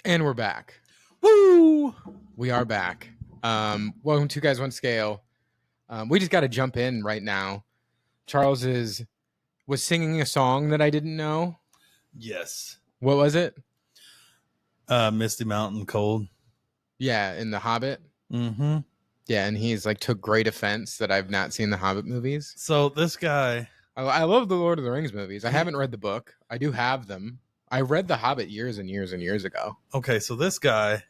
And we're back. Woo! We are back. Welcome to Guys One Scale. We just got to jump in right now. Charles was singing a song that I didn't know. Yes. What was it? Misty Mountain Cold. Yeah, in The Hobbit. Mm-hmm. Yeah, and he's like took great offense that I've not seen the Hobbit movies. So this guy... I love the Lord of the Rings movies. I haven't read the book. I do have them. I read The Hobbit years and years and years ago. Okay, so this guy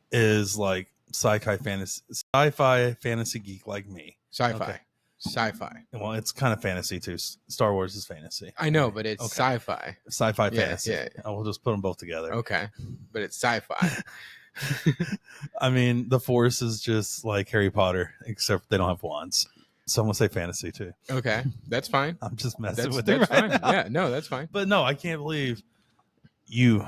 is like sci-fi fantasy geek like me. Sci-fi. Okay. Sci-fi. Well, it's kind of fantasy too. Star Wars is fantasy. I know, but it's Okay. sci-fi. Sci-fi fantasy. Yeah. We'll just put them both together. Okay, but it's sci-fi. I mean, the Force is just like Harry Potter, except they don't have wands. So I'm going to say fantasy too. Okay, that's fine. I'm just messing with That's it right fine. now. Yeah, no, that's fine. But no, I can't believe you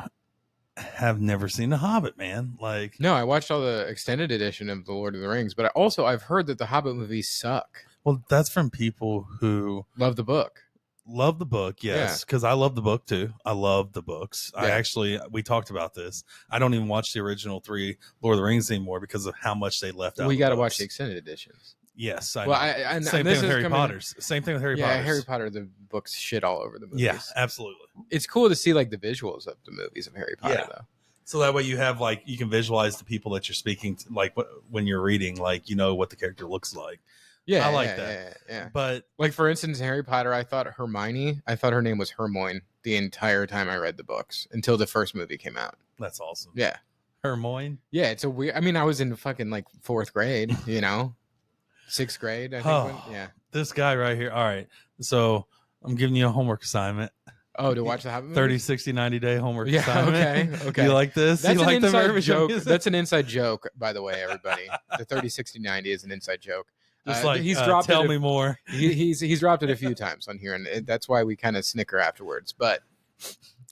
have never seen The Hobbit, man. Like, No, I watched all the extended edition of The Lord of the Rings, but I've heard that the Hobbit movies suck. well, that's from people who Love the book. love the book, yes, because I love the book too. I love the books. Yeah. We talked about this. I don't even watch the original 3 Lord of the Rings anymore because of how much they left out. We got to watch the extended editions. Yes, Well, and same this thing with is Harry Potter's. Same thing with Harry Potter. Yeah, Harry Potter, the books shit all over the movies. Yeah, absolutely. It's cool to see like the visuals of the movies of Harry Potter, though. So that way you have like you can visualize the people that you're speaking to, like when you're reading, like you know what the character looks like. Yeah, I like that. Yeah. But like for instance, Harry Potter, I thought her name was Hermione the entire time I read the books until the first movie came out. that's awesome. Yeah. Hermione. Yeah, it's a weird. I mean, I was in fucking like 4th grade, 6th grade. I think. Yeah. This guy right here. All right. So I'm giving you a homework assignment. Oh, to watch the Hobbit movies? 30, 60, 90 day homework assignment. Okay. You like this? That's you an like inside joke. That's an inside joke, by the way, everybody. The 30, 60, 90 is an inside joke. Just like, he's dropped tell it me more. He's dropped it a few times on here, and that's why we kind of snicker afterwards. But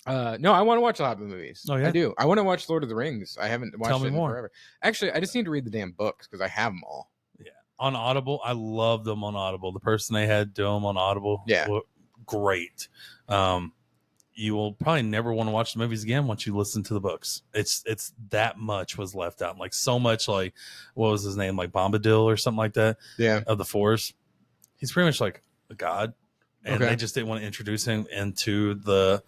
no, I want to watch the Hobbit movies. Oh, yeah? I do. I want to watch Lord of the Rings. I haven't watched it in more. forever. Actually, I just need to read the damn books because I have them all. Yeah. On Audible, I love them on Audible. The person they had do them on Audible, great. You will probably never want to watch the movies again once you listen to the books. It's that much was left out. Like so much like what was his name? Like Bombadil or something like that. Yeah. Of the Force. He's pretty much like a god. And Okay. they just didn't want to introduce him into the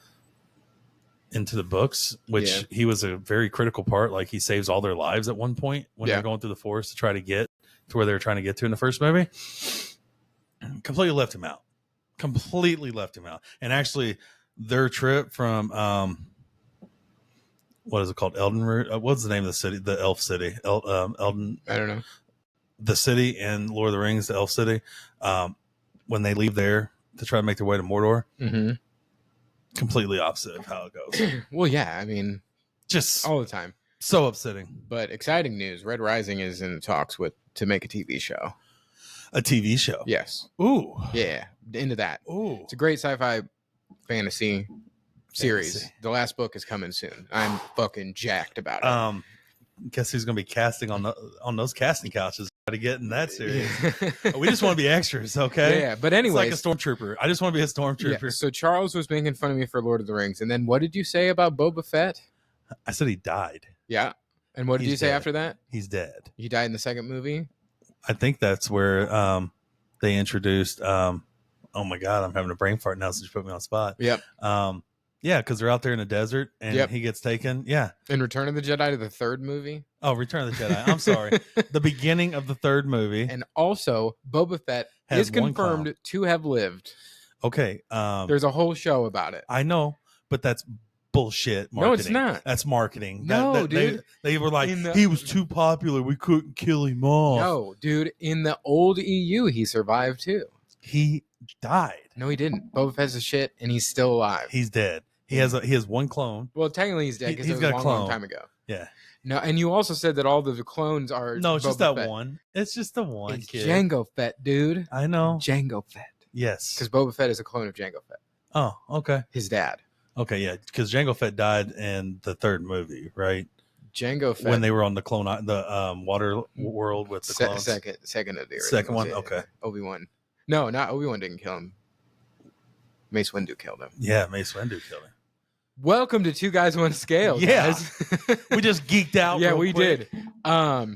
books, which he was a very critical part. Like he saves all their lives at one point when they're going through the forest to try to get to where they were trying to get to in the first movie. Completely left him out. And actually their trip from what is it called? Elden. What's the name of the city? The Elf City. Elden. I don't know. The city in Lord of the Rings, the Elf City. When they leave there to try to make their way to Mordor, completely opposite of how it goes. Well, yeah, I mean, just all the time. So upsetting. But exciting news: Red Rising is in the talks to make a TV show. A TV show. Yes. Ooh. Yeah. Into that. Ooh. It's a great sci-fi fantasy series. The last book is coming soon. I'm fucking jacked about it. Guess who's going to be casting on those casting couches to get in that series? We just want to be extras, okay? Yeah. But anyway, like a stormtrooper. I just want to be a stormtrooper. Yeah, so Charles was making fun of me for Lord of the Rings, and then what did you say about Boba Fett? I said he died. Yeah. And what did you say after that? He's dead. He died in the second movie? I think that's where they introduced oh my god, I'm having a brain fart now since you put me on the spot. Yep. Yeah, because they're out there in the desert and he gets taken. Yeah. In Return of the Jedi, the third movie. Oh, Return of the Jedi. I'm sorry. The beginning of the third movie. And also, Boba Fett is confirmed to have lived. Okay. There's a whole show about it. I know, but that's bullshit marketing. No, it's not. That's marketing. No, dude. They were like, he was too popular. We couldn't kill him off. No, dude. In the old EU, he survived too. He died. No, he didn't. Boba Fett's a shit, and he's still alive. He's dead. He has one clone. Well, technically he's dead because it was a long time ago. Yeah. No, and you also said that all the clones are no. It's Boba just that Fett. one. It's just the one. It's kid. Jango Fett, dude. I know. Jango Fett. Yes. Because Boba Fett is a clone of Jango Fett. Oh, okay. His dad. Okay, yeah. Because Jango Fett died in the third movie, right? Jango Fett. When they were on the clone, the water world with the clones. Second of the original. Second one. Okay. Obi-Wan. No, not Obi-Wan didn't kill him. Mace Windu killed him. Yeah, Mace Windu killed him. Welcome to Two Guys One Scale. Yeah. Guys. We just geeked out. Yeah, we quick. did. But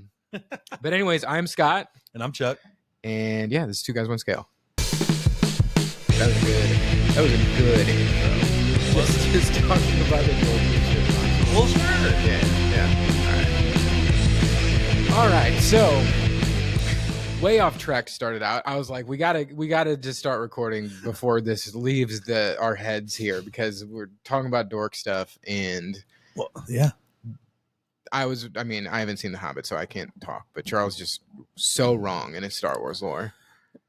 anyways, I'm Scott. And I'm Chuck. And yeah, this is Two Guys One Scale. That was good. That was a good intro. Just talking about the dork shit. Well, sure. Yeah. All right. So way off track started out. I was like, we gotta just start recording before this leaves our heads here, because we're talking about dork stuff. And well, yeah, I haven't seen The Hobbit, so I can't talk, but Charles just so wrong in his Star Wars lore.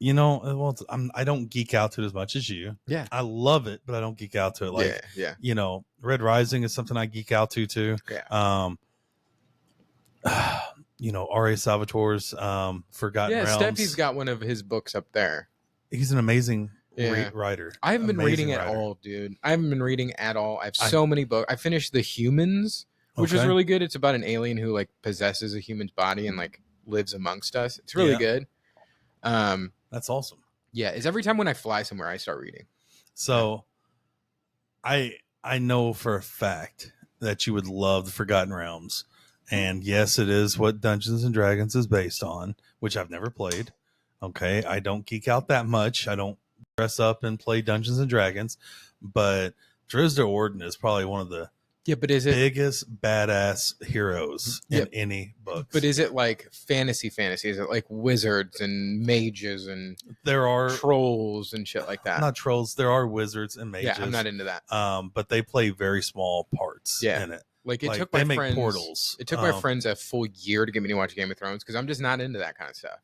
You know, well, I don't geek out to it as much as you. Yeah, I love it, but I don't geek out to it. Like, yeah. You know, Red Rising is something I geek out to too. Yeah. You know, R.A. Salvatore's Forgotten Realms. Yeah, Steffi's got one of his books up there. He's an amazing writer. I haven't been reading at all, dude. I haven't been reading at all. I have so many books. I finished The Humans, which was really good. It's about an alien who like possesses a human's body and like lives amongst us. It's really good. That's awesome. Yeah, it's every time when I fly somewhere, I start reading. So, I know for a fact that you would love the Forgotten Realms. And yes, it is what Dungeons and Dragons is based on, which I've never played. Okay, I don't geek out that much. I don't dress up and play Dungeons and Dragons, but Drizzt Orden is probably one of the biggest badass heroes in any book. But is it like fantasy? Is it like wizards and mages and there are trolls and shit like that? Not trolls. There are wizards and mages. Yeah, I'm not into that. But they play very small parts in it. Like it took my my friends. Portals. It took my friends a full year to get me to watch Game of Thrones because I'm just not into that kind of stuff.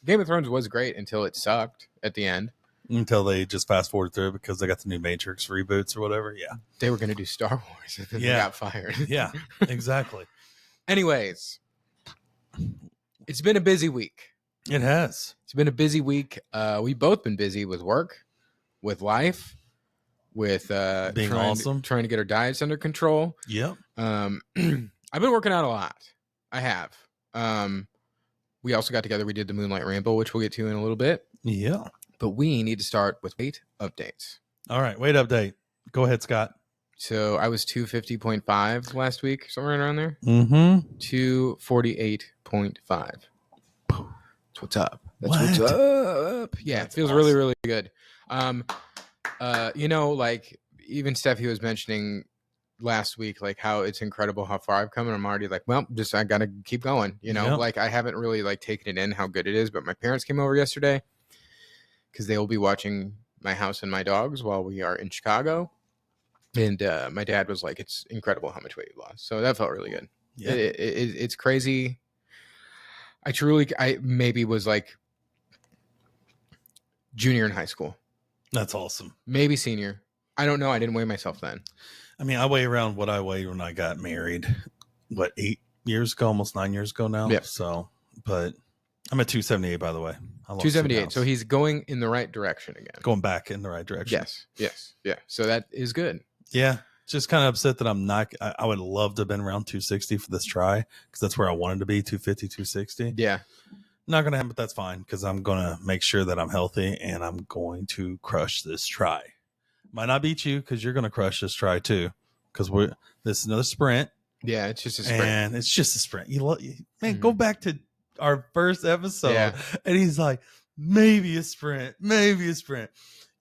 Game of Thrones was great until it sucked at the end. Until they just fast forward through it because they got the new Matrix reboots or whatever. Yeah, they were going to do Star Wars and then they got fired. Yeah, exactly. Anyways, it's been a busy week. It has. It's been a busy week. We've both been busy with work, with life, with being awesome, trying to get our diets under control. Yep. I've been working out a lot. I have. We also got together. We did the Moonlight Ramble, which we'll get to in a little bit. Yeah. But we need to start with weight updates. All right, weight update. Go ahead, Scott. So I was 250.5 last week, somewhere around there. 248.5. That's what's up. That's what's up. Yeah, it feels really, really good. You know, like even Steffi was mentioning last week, like how it's incredible how far I've come, and I'm already like, well, just I gotta keep going. You know, like I haven't really like taken it in how good it is. But my parents came over yesterday because they will be watching my house and my dogs while we are in Chicago. And my dad was like, it's incredible how much weight you lost. So that felt really good. Yeah. It's crazy. I maybe was like junior in high school. That's awesome. Maybe senior. I don't know. I didn't weigh myself then. I mean, I weigh around what I weighed when I got married. What, 8 years ago, almost 9 years ago now? Yeah. So, but I'm at 278, by the way. 278. So he's going in the right direction again. Going back in the right direction. Yes. Yeah. So that is good. Yeah. Just kind of upset that I'm not. I would love to have been around 260 for this try because that's where I wanted to be, 250, 260. Yeah. Not going to happen, but that's fine because I'm going to make sure that I'm healthy and I'm going to crush this try. Might not beat you because you're going to crush this try too because this is another sprint. Yeah, it's just a sprint. And it's just a sprint. Man, go back to our first episode and he's like, maybe a sprint.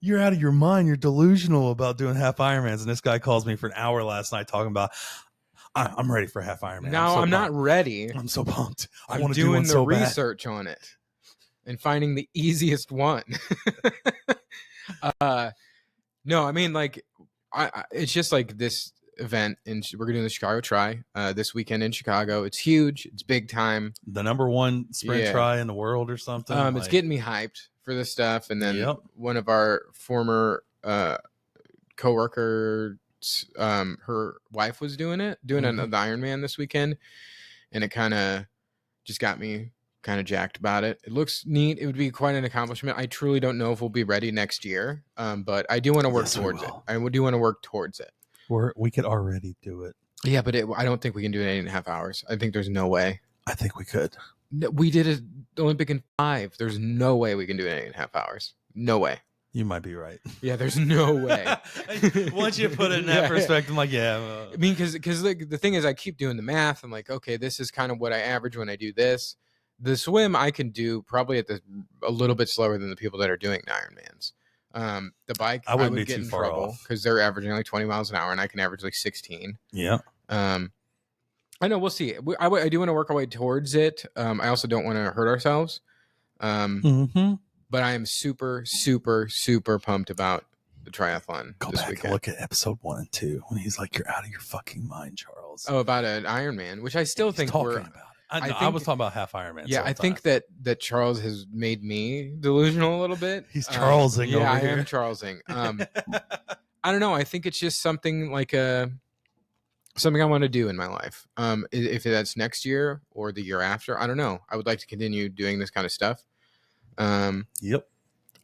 You're out of your mind. You're delusional about doing half Ironmans. And this guy calls me for an hour last night talking about, I'm ready for half Ironman. No, I'm not ready. I'm so pumped. I want to do one so bad. Research on it and finding the easiest one. No, I mean, like, it's just like this event, and we're doing the Chicago Tri this weekend in Chicago. It's huge. It's big time. The #1 sprint tri in the world or something. It's getting me hyped for this stuff. And then one of our former coworkers, her wife was doing the Ironman this weekend, and it kind of just got me kind of jacked about it. It looks neat. It would be quite an accomplishment. I truly don't know if we'll be ready next year, but I do want to work towards it. I do want to work towards it. We could already do it. Yeah, but I don't think we can do it in 8.5 hours. I think there's no way. I think we could. We did an Olympic in 5. There's no way we can do it in 8.5 hours. No way. You might be right. Yeah, there's no way. Once you put it in that perspective, I'm like, I mean, because the thing is, I keep doing the math. I'm like, okay, this is kind of what I average when I do this. The swim I can do probably a little bit slower than the people that are doing the Ironmans. The bike, I would get in trouble because they're averaging like 20 miles an hour, and I can average like 16. Yeah. I know. We'll see. I do want to work our way towards it. I also don't want to hurt ourselves. But I am super, super, super pumped about the triathlon this weekend. And look at episode 1 and 2 when he's like, "You're out of your fucking mind, Charles." Oh, about an Ironman, which I still think we're about it. I was talking about half Ironman. Yeah, I think that Charles has made me delusional a little bit. He's Charlesing over here. Yeah, I am Charlesing. I don't know. I think it's just something like something I want to do in my life. If that's next year or the year after, I don't know. I would like to continue doing this kind of stuff. Yep.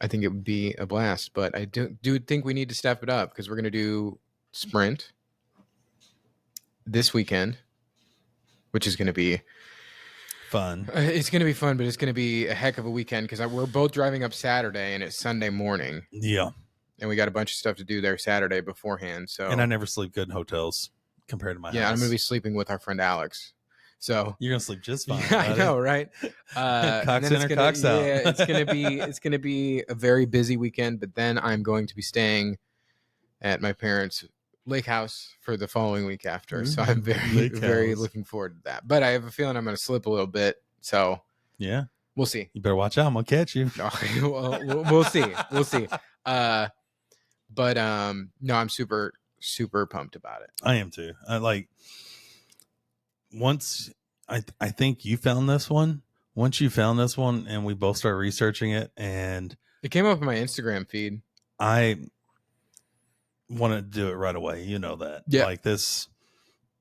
I think it would be a blast, but I do think we need to step it up because we're going to do sprint this weekend, which is going to be fun. It's going to be fun, but it's going to be a heck of a weekend because we're both driving up Saturday and it's Sunday morning. Yeah. And we got a bunch of stuff to do there Saturday beforehand. So, and I never sleep good in hotels compared to my house. I'm going to be sleeping with our friend Alex. So you're gonna sleep just fine. Yeah, I know, right? Cocks in or cocks out. Yeah, it's gonna be a very busy weekend. But then I'm going to be staying at my parents' lake house for the following week after. So I'm very looking forward to that. But I have a feeling I'm gonna slip a little bit. So yeah, we'll see. You better watch out. I'm gonna catch you. We'll see. We'll see. But no, I'm super pumped about it. I am too. Once I think you found this one. Once you found this one and we both started researching it, and it came up in my Instagram feed. I wanted to do it right away. You know that. Yeah. Like this.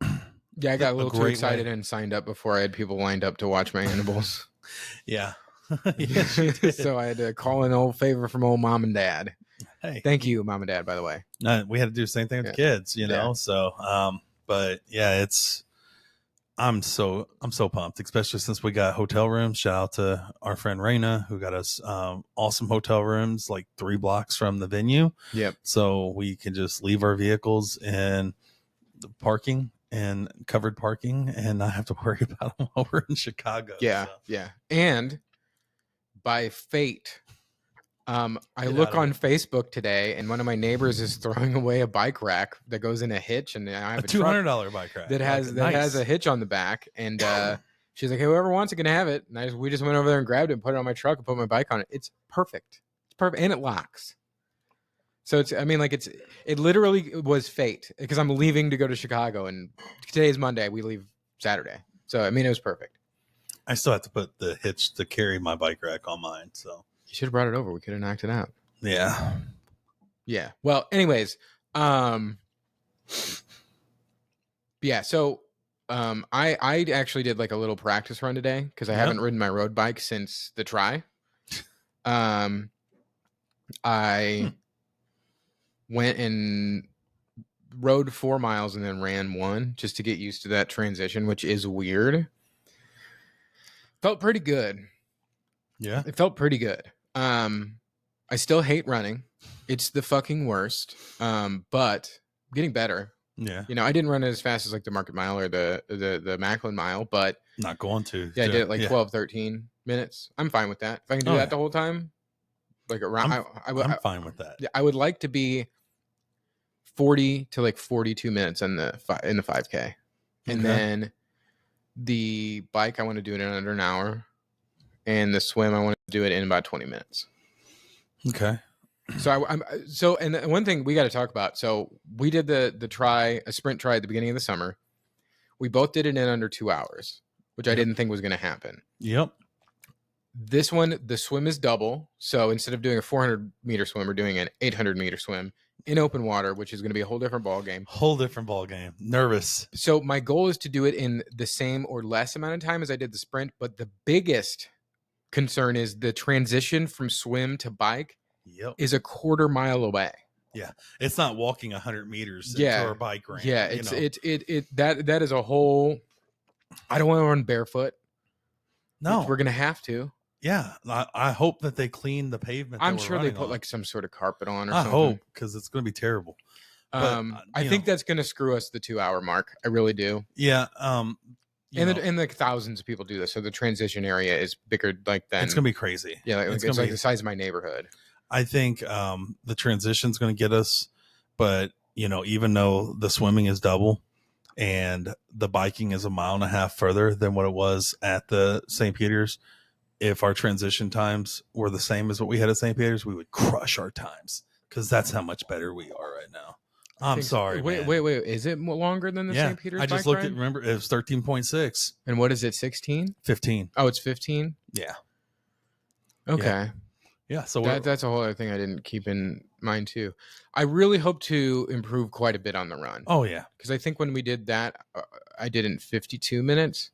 Yeah, I got a little too excited and signed up before I had people lined up to watch my animals. Yeah. Yes, so I had to call an old favor from old mom and dad. Hey. Thank you, mom and dad, by the way. We had to do the same thing with the kids, you know? So, but yeah, I'm so pumped, especially since we got hotel rooms. Shout out to our friend Raina, who got us awesome hotel rooms like 3 blocks from the venue. Yep. So we can just leave our vehicles in the parking and covered parking and not have to worry about them while we're in Chicago. Yeah. So. Yeah. And by fate, I look on Facebook today, and one of my neighbors is throwing away a bike rack that goes in a hitch, and I have a $200 bike rack that has a hitch on the back. And she's like, "Hey, whoever wants it can have it." And we just went over there and grabbed it and put it on my truck and put my bike on it. It's perfect. It's perfect, and it locks. So it literally was fate because I'm leaving to go to Chicago, and today's Monday. We leave Saturday, so I mean it was perfect. I still have to put the hitch to carry my bike rack on mine, so. You should have brought it over. We could have knocked it out. Yeah. Yeah. Well, anyways, yeah. So, I actually did like a little practice run today because I haven't ridden my road bike since the try. I went and rode 4 miles and then ran 1 just to get used to that transition, which is weird. Felt pretty good. Yeah. It felt pretty good. I still hate running. It's the fucking worst. But getting better. Yeah. You know, I didn't run it as fast as like the Market Mile or the Macklin Mile, but not going to. Yeah, I did it like 12, 13 minutes. I'm fine with that. If I can do that the whole time, like around, I'm fine with that. I would like to be 40 to like 42 minutes in the 5K. And then the bike, I want to do it in under an hour. And the swim, I want to do it in about 20 minutes. Okay. So and one thing we got to talk about. So we did a sprint try at the beginning of the summer. We both did it in under 2 hours, which I didn't think was going to happen. Yep. This one, the swim is double. So instead of doing a 400-meter swim, we're doing an 800-meter swim in open water, which is going to be a whole different ball game. Nervous. So my goal is to do it in the same or less amount of time as I did the sprint. But the biggest concern is the transition from swim to bike is a quarter mile away. Yeah. It's not walking 100 meters into our bike ramp. Yeah. That is a whole, I don't want to run barefoot. No. We're going to have to. Yeah, I hope that they clean the pavement. I'm sure they put like some sort of carpet on or something. I hope, because it's going to be terrible. But I think that's going to screw us the 2-hour mark. I really do. Yeah. And like thousands of people do this, so the transition area is bigger. Like then it's going to be crazy. Yeah, it's like the size of my neighborhood. I think the transition's going to get us, but even though the swimming is double and the biking is 1.5 miles further than what it was at the St. Peter's, if our transition times were the same as what we had at St. Peter's, we would crush our times, because that's how much better we are right now. I'm sorry. Wait. Is it longer than the St. Peter's? I just looked at. Remember, it was 13.6. And what is it? 16? 15. Oh, it's 15. Yeah. Okay. Yeah. So that's a whole other thing I didn't keep in mind too. I really hope to improve quite a bit on the run. Oh yeah. Because I think when we did that, I did it in 52 minutes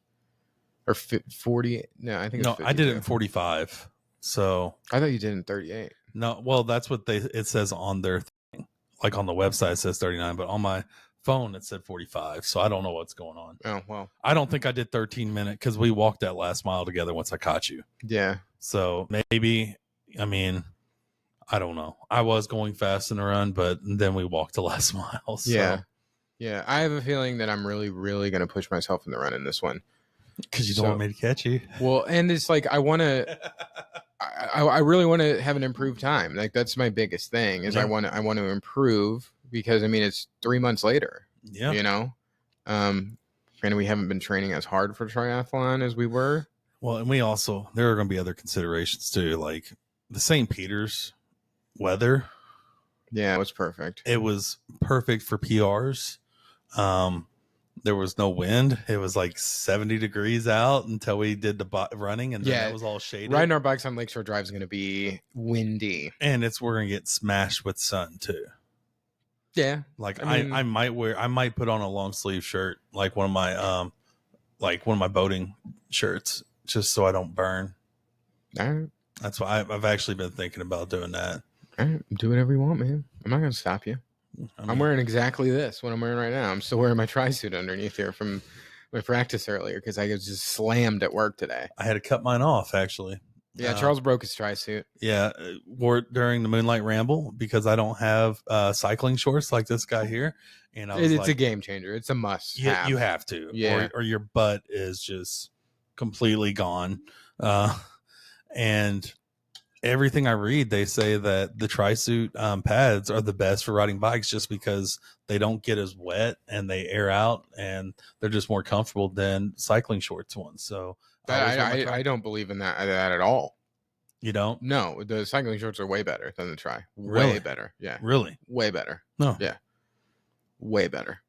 or 40. No, I think I did it in 45. So I thought you did it in 38. No, well, that's what it says on their thing. Like on the website, it says 39, but on my phone, it said 45. So I don't know what's going on. Oh, well. I don't think I did 13 minutes, because we walked that last mile together once I caught you. Yeah. So maybe, I don't know. I was going fast in the run, but then we walked the last mile. So. Yeah. Yeah. I have a feeling that I'm really, really going to push myself in the run in this one. Because you don't want me to catch you. Well, and it's like I want to... I really want to have an improved time. Like that's my biggest thing is I want to improve, because it's 3 months later. Yeah. And we haven't been training as hard for triathlon as we were. Well, and there are going to be other considerations too, like the St. Peter's weather. Yeah, it was perfect. It was perfect for PRs. There was no wind. It was like 70 degrees out until we did the running, and then it was all shaded. Riding our bikes on Lakeshore Drive is going to be windy, and we're going to get smashed with sun too. Yeah, like I might put on a long sleeve shirt, like one of my boating shirts, just so I don't burn. All right. That's why I've actually been thinking about doing that. All right, do whatever you want, man. I'm not going to stop you. I'm wearing exactly what I'm wearing right now. I'm still wearing my tri-suit underneath here from my practice earlier, because I was just slammed at work today. I had to cut mine off, actually. Yeah, Charles broke his tri-suit. Yeah, wore it during the Moonlight Ramble, because I don't have cycling shorts like this guy here. And it's a game changer. It's a must. You have to. Yeah. Or your butt is just completely gone. And everything I read, they say that the tri-suit pads are the best for riding bikes, just because they don't get as wet and they air out, and they're just more comfortable than cycling shorts ones. So I don't believe in that at all. You don't? No, the cycling shorts are way better than the tri. Really? Way better. Yeah. Really? Way better. No. Yeah. Way better.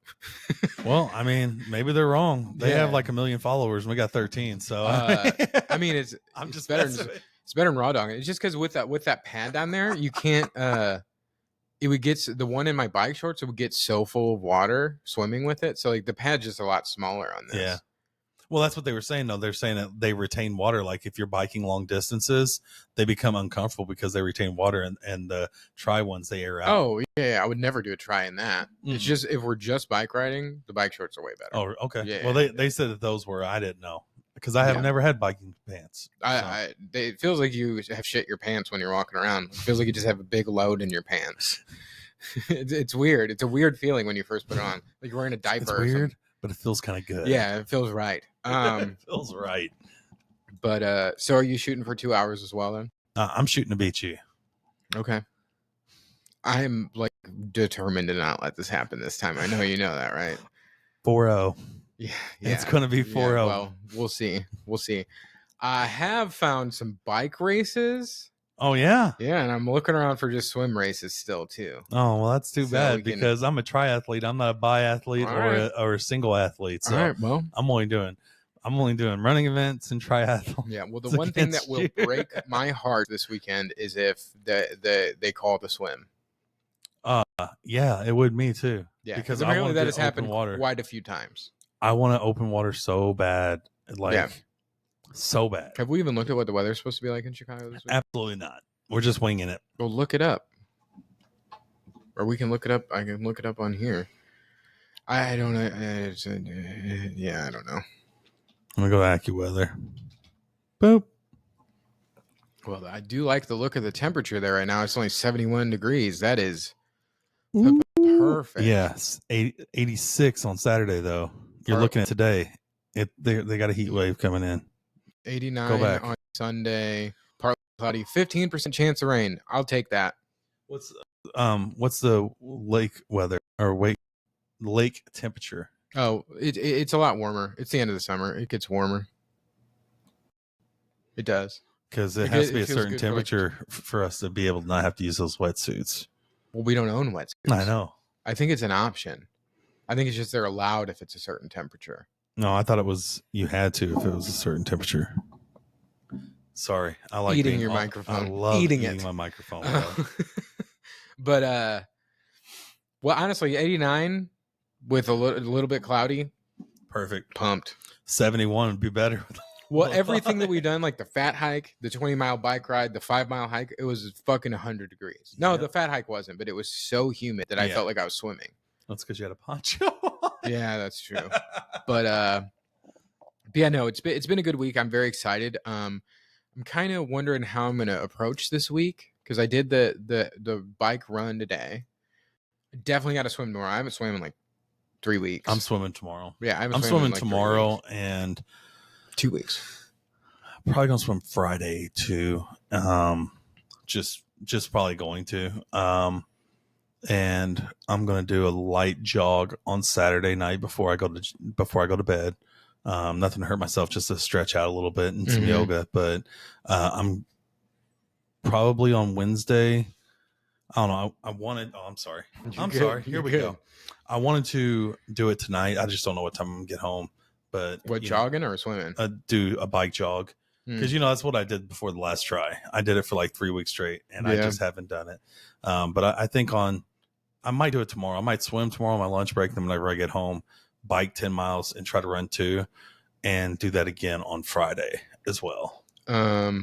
Well, maybe they're wrong. They have like 1 million followers, and we got 13. So it's just better. It's better than raw dogging. It's just because with that pad down there, you can't. It would get the one in my bike shorts. It would get so full of water swimming with it. So like the pad's just a lot smaller on this. Yeah. Well, that's what they were saying, though. They're saying that they retain water. Like if you're biking long distances, they become uncomfortable because they retain water, and the tri ones, they air out. Oh, yeah. I would never do a tri in that. Mm-hmm. It's just if we're just bike riding, the bike shorts are way better. Oh, okay. Yeah, well, they said that those were. I didn't know, because I have never had biking pants. It feels like you have shit your pants when you're walking around. It feels like you just have a big load in your pants. It's weird. It's a weird feeling when you first put it on. Like you're wearing a diaper. It's weird, but it feels kind of good. Yeah, it feels right. It feels right. But so are you shooting for 2 hours as well then? I'm shooting to beat you. Okay. I'm like determined to not let this happen this time. I know you know that, right? 4-0. Yeah. It's going to be 4-0. Yeah, well, we'll see. I have found some bike races. Oh, yeah? Yeah, and I'm looking around for just swim races still, too. Oh, well, that's too bad, because I'm a triathlete. I'm not a biathlete or a single athlete. So all right, well, I'm only doing running events and triathlon. Yeah, well, the one thing that will break my heart this weekend is if they call the swim. Yeah, it would me too. Yeah, because apparently that has happened quite a few times. I want to open water so bad, so bad. Have we even looked at what the weather's supposed to be like in Chicago this week? Absolutely not. We're just winging it. Well, look it up, or we can look it up. I can look it up on here. I don't know. I don't know. I'm gonna go to AccuWeather. Boop. Well, I do like the look of the temperature there right now. It's only 71 degrees. That is perfect. Yes, 86 on Saturday though. You're looking at today. They got a heat wave coming in. 89 on Sunday. Partly cloudy. 15% chance of rain. I'll take that. What's the lake weather or lake temperature? Oh, it's a lot warmer. It's the end of the summer. It gets warmer. It does. Because it has to be a certain temperature for us to be able to not have to use those wetsuits. Well, we don't own wetsuits. I know. I think it's an option. I think it's just they're allowed if it's a certain temperature. No, I thought it was you had to if it was a certain temperature. Sorry, I like eating your microphone. I love eating my microphone. But well, honestly, 89 with a little bit cloudy, perfect. Pumped. 71 would be better. Well, everything that we've done, like the fat hike, the 20-mile bike ride, the 5-mile hike, it was fucking 100 degrees. No, the fat hike wasn't, but it was so humid that I felt like I was swimming. That's because you had a poncho. Yeah, that's true. But yeah, no, it's been a good week. I'm very excited. I'm kind of wondering how I'm gonna approach this week because I did the bike run today. Definitely got to swim tomorrow. I haven't swam in like 3 weeks. I'm swimming tomorrow. Yeah, I'm swimming tomorrow and 2 weeks. Probably gonna swim Friday too. Just probably going to. And I'm gonna do a light jog on Saturday night before I go to bed. Nothing to hurt myself, just to stretch out a little bit and some yoga. But I'm probably on Wednesday. I don't know. I wanted. Oh, I'm sorry. Sorry. Here we go. I wanted to do it tonight. I just don't know what time I'm gonna get home. But jogging or swimming? Do a bike jog because that's what I did before the last try. I did it for like 3 weeks straight, and I just haven't done it. But I think I might do it tomorrow. I might swim tomorrow on my lunch break. Then whenever I get home, bike 10 miles and try to run 2, and do that again on Friday as well. Yeah,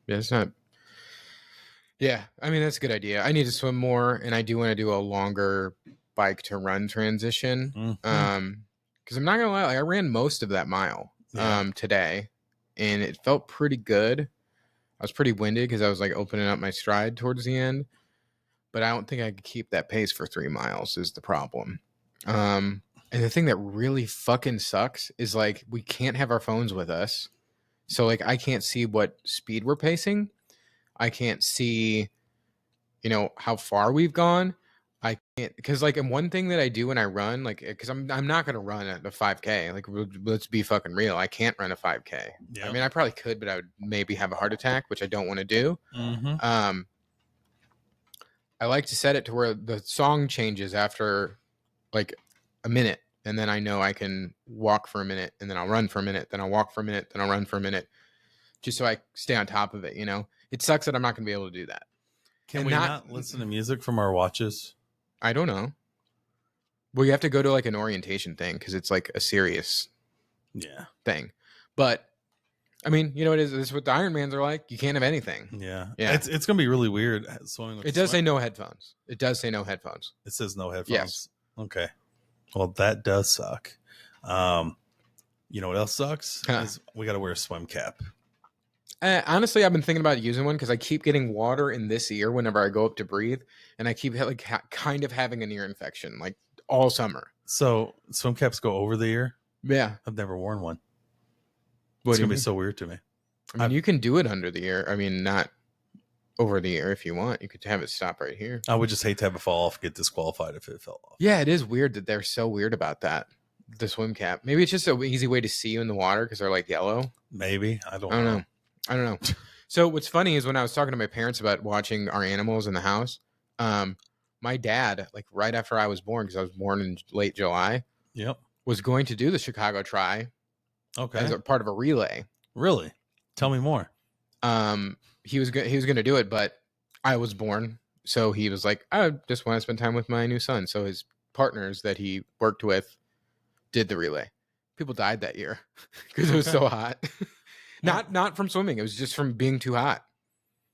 it's not. Yeah, I mean that's a good idea. I need to swim more, and I do want to do a longer bike to run transition. Because I'm not gonna lie, like, I ran most of that mile today, and it felt pretty good. I was pretty winded because I was like opening up my stride towards the end, but I don't think I could keep that pace for 3 miles is the problem. And the thing that really fucking sucks is like we can't have our phones with us, so like I can't see what speed we're pacing. I can't see, how far we've gone. I can't, because like, and one thing that I do when I run, like, because I'm not gonna run at a 5K. Like, let's be fucking real. I can't run a 5K. Yep. I mean, I probably could, but I would maybe have a heart attack, which I don't want to do. I like to set it to where the song changes after like a minute, and then I know I can walk for a minute, and then I'll run for a minute, then I'll walk for a minute, then I'll run for a minute, just so I stay on top of it. It sucks that I'm not gonna be able to do that. Can we not listen to music from our watches? I don't know. Well, you have to go to like an orientation thing because it's like a serious thing. But I mean, it is. This is what the Ironmans are like. You can't have anything. Yeah. It's gonna be really weird swimming with it does say no headphones. It does say no headphones. It says no headphones. Yes. Okay. Well, that does suck. You know what else sucks? Is we got to wear a swim cap. Honestly, I've been thinking about using one because I keep getting water in this ear whenever I go up to breathe, and I keep kind of having an ear infection like all summer. So swim caps go over the ear? Yeah, I've never worn one. It's gonna be so weird to me. I mean, you can do it under the ear. I mean, not over the ear if you want. You could have it stop right here. I would just hate to have it fall off, get disqualified if it fell off. Yeah, it is weird that they're so weird about that. The swim cap. Maybe it's just an easy way to see you in the water because they're like yellow. Maybe. I don't know. I don't know. So what's funny is when I was talking to my parents about watching our animals in the house, my dad, like right after I was born, because I was born in late July, was going to do the Chicago Tri as a part of a relay. Really? Tell me more. He was going to do it, but I was born. So he was like, I just want to spend time with my new son. So his partners that he worked with did the relay. People died that year because it was so hot. Not from swimming. It was just from being too hot.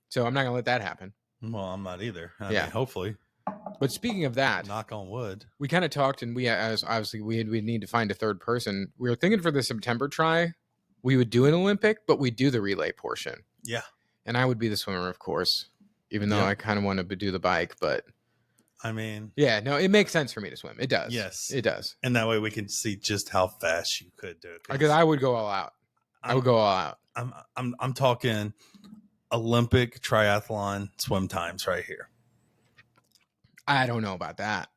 So I'm not going to let that happen. Well, I'm not either. I mean, hopefully. But speaking of that, knock on wood, we kind of talked, and we need to find a third person. We were thinking for the September Tri, we would do an Olympic, but we'd do the relay portion. Yeah. and I would be the swimmer, of course, even though I kind of want to do the bike. But I mean, yeah, no, it makes sense for me to swim. It does. Yes, it does. And that way we can see just how fast you could do it. Because I would go all out. I would go all out. I'm talking Olympic triathlon swim times right here. I don't know about that.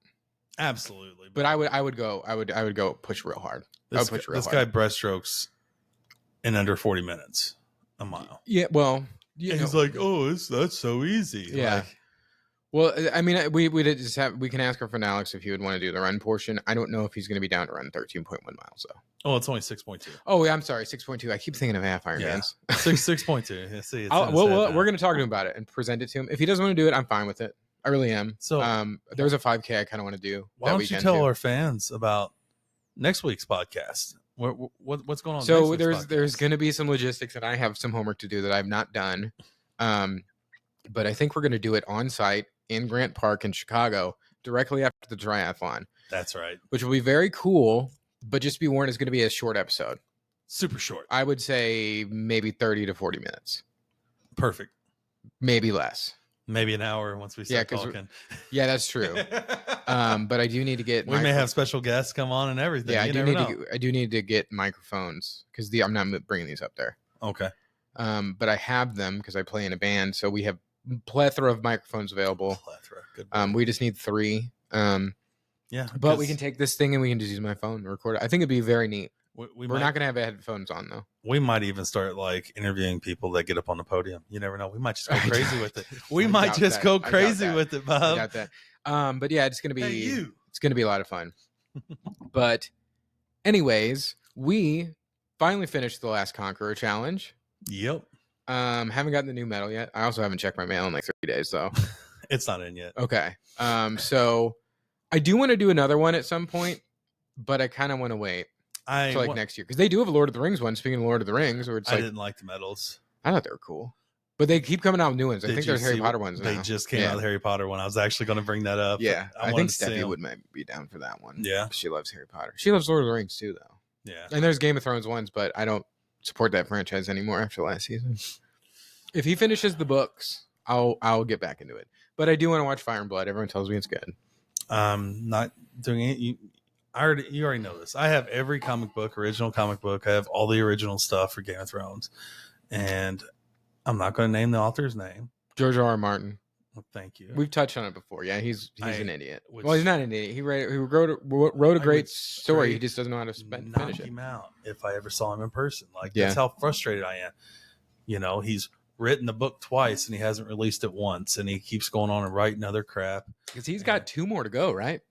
Absolutely, but I would go push real hard. This guy breaststrokes in under 40 minutes a mile. Yeah, well, he's like, oh, that's so easy. Yeah. Like, well, I mean, we can ask our friend Alex if he would want to do the run portion. I don't know if he's going to be down to run 13.1 miles though. Oh, it's only 6.2. Oh, yeah, I'm sorry, 6.2. I keep thinking of half Ironmans. 6.2. Yeah, see, we're going to talk to him about it and present it to him. If he doesn't want to do it, I'm fine with it. I really am. So there's a 5K I kind of want to do. Why don't you tell our fans about next week's podcast? What's going on? So there's going to be some logistics, and I have some homework to do that I've not done. But I think we're going to do it on site in Grant Park in Chicago directly after the triathlon. That's right. Which will be very cool, but just be warned, it's going to be a short episode. Super short. I would say maybe 30 to 40 minutes. Perfect. Maybe less. Maybe an hour once we start talking. Yeah, that's true. But I do need to get. We may have special guests come on and everything. Yeah, I do need to get microphones because I'm not bringing these up there. Okay. But I have them because I play in a band, so we have plethora of microphones available. Plethora. Good. We just need 3. Yeah, but we can take this thing and we can just use my phone and record it. I think it'd be very neat. We're not going to have headphones on though. We might even start like interviewing people that get up on the podium. You never know. We might just go crazy with it. We might just go crazy with it, Bob. I got that. But yeah, it's going to be it's going to be a lot of fun. But anyways, we finally finished the last Conqueror challenge. Yep. Haven't gotten the new medal yet. I also haven't checked my mail in like 3 days, so it's not in yet. Okay. So I do want to do another one at some point, but I kind of want to wait. Until next year, because they do have a Lord of the Rings one. Speaking of Lord of the Rings, where it's I didn't like the medals. I thought they were cool, but they keep coming out with new ones. I think there's Harry Potter ones now. They just came out with the Harry Potter one. I was actually going to bring that up. Yeah, I think Steffi would be down for that one. Yeah, she loves Harry Potter. She loves Lord of the Rings too, though. Yeah, and there's Game of Thrones ones, but I don't support that franchise anymore after last season. If he finishes the books, I'll get back into it. But I do want to watch Fire and Blood. Everyone tells me it's good. Not doing it. You already know this. I have every original comic book. I have all the original stuff for Game of Thrones, and I'm not going to name the author's name. George R.R. Martin. Well, thank you. We've touched on it before. Yeah, he's an idiot. Well, he's not an idiot. He wrote a great story. He just doesn't know how to finish it. Him out if I ever saw him in person. That's how frustrated I am. He's written the book twice and he hasn't released it once, and he keeps going on and writing other crap because he's got 2 more to go, right?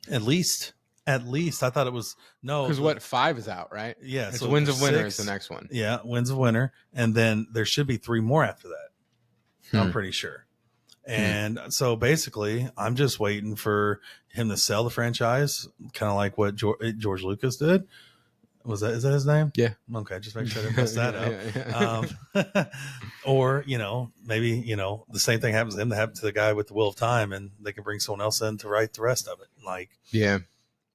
At least I thought it was because 5 is out, right? Yeah, it's so Winds of Winter is the next one. Yeah, Winds of Winter, and then there should be 3 more after that. I'm pretty sure. And so basically, I'm just waiting for him to sell the franchise, kind of like what George Lucas did. Is that his name? Yeah. Okay, just make sure I didn't mess that up. Or maybe the same thing happens to him that happened to the guy with the Wheel of Time, and they can bring someone else in to write the rest of it.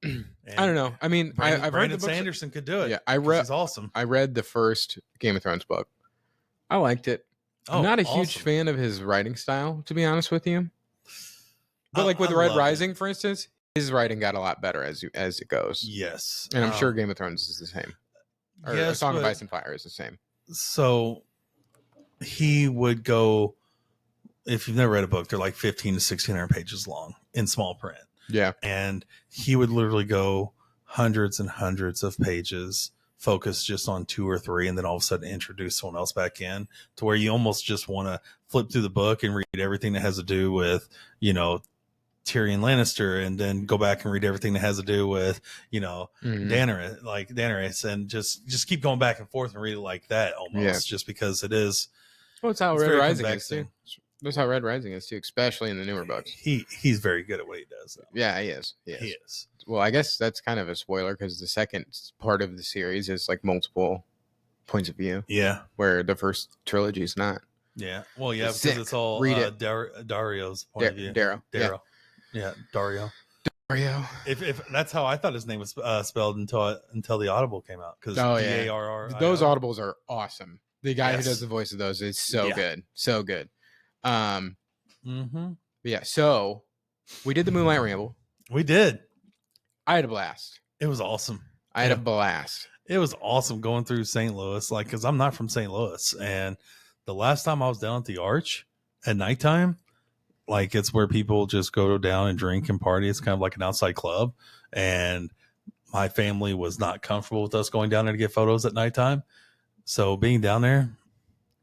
I don't know. I mean, I've read the books. Sanderson could do it. Yeah, he's awesome. I read the first Game of Thrones book. I liked it. I'm not a huge fan of his writing style, to be honest with you. But like with Red Rising, for instance, his writing got a lot better as it goes. Yes, and I'm sure Game of Thrones is the same. Or A Song of Ice and Fire is the same. So he would go. If you've never read a book, they're like 15 to 1600 pages long in small print. Yeah. And he would literally go hundreds and hundreds of pages, focus just on 2 or 3, and then all of a sudden introduce someone else back in, to where you almost just want to flip through the book and read everything that has to do with, Tyrion Lannister, and then go back and read everything that has to do with, Daenerys, and just keep going back and forth and read it like that almost, just because it is. Well, it's how Red Rising is too. That's how Red Rising is too, especially in the newer books. He's very good at what he does, though. Yeah, he is. He is. Well, I guess that's kind of a spoiler because the second part of the series is like multiple points of view. Yeah, where the first trilogy is not. Yeah. Well, yeah, because it's all Dario's point of view. Dario. Yeah, Dario. Dario. If that's how I thought his name was spelled until the Audible came out, because Those Audibles are awesome. The guy who does the voice of those is so good. So good. Yeah, so we did the Moonlight Ramble. We did. I had a blast. It was awesome. I had a blast. It was awesome going through St. Louis, like, because I'm not from St. Louis. And the last time I was down at the Arch at nighttime, like, it's where people just go down and drink and party. It's kind of like an outside club. And my family was not comfortable with us going down there to get photos at nighttime. So being down there,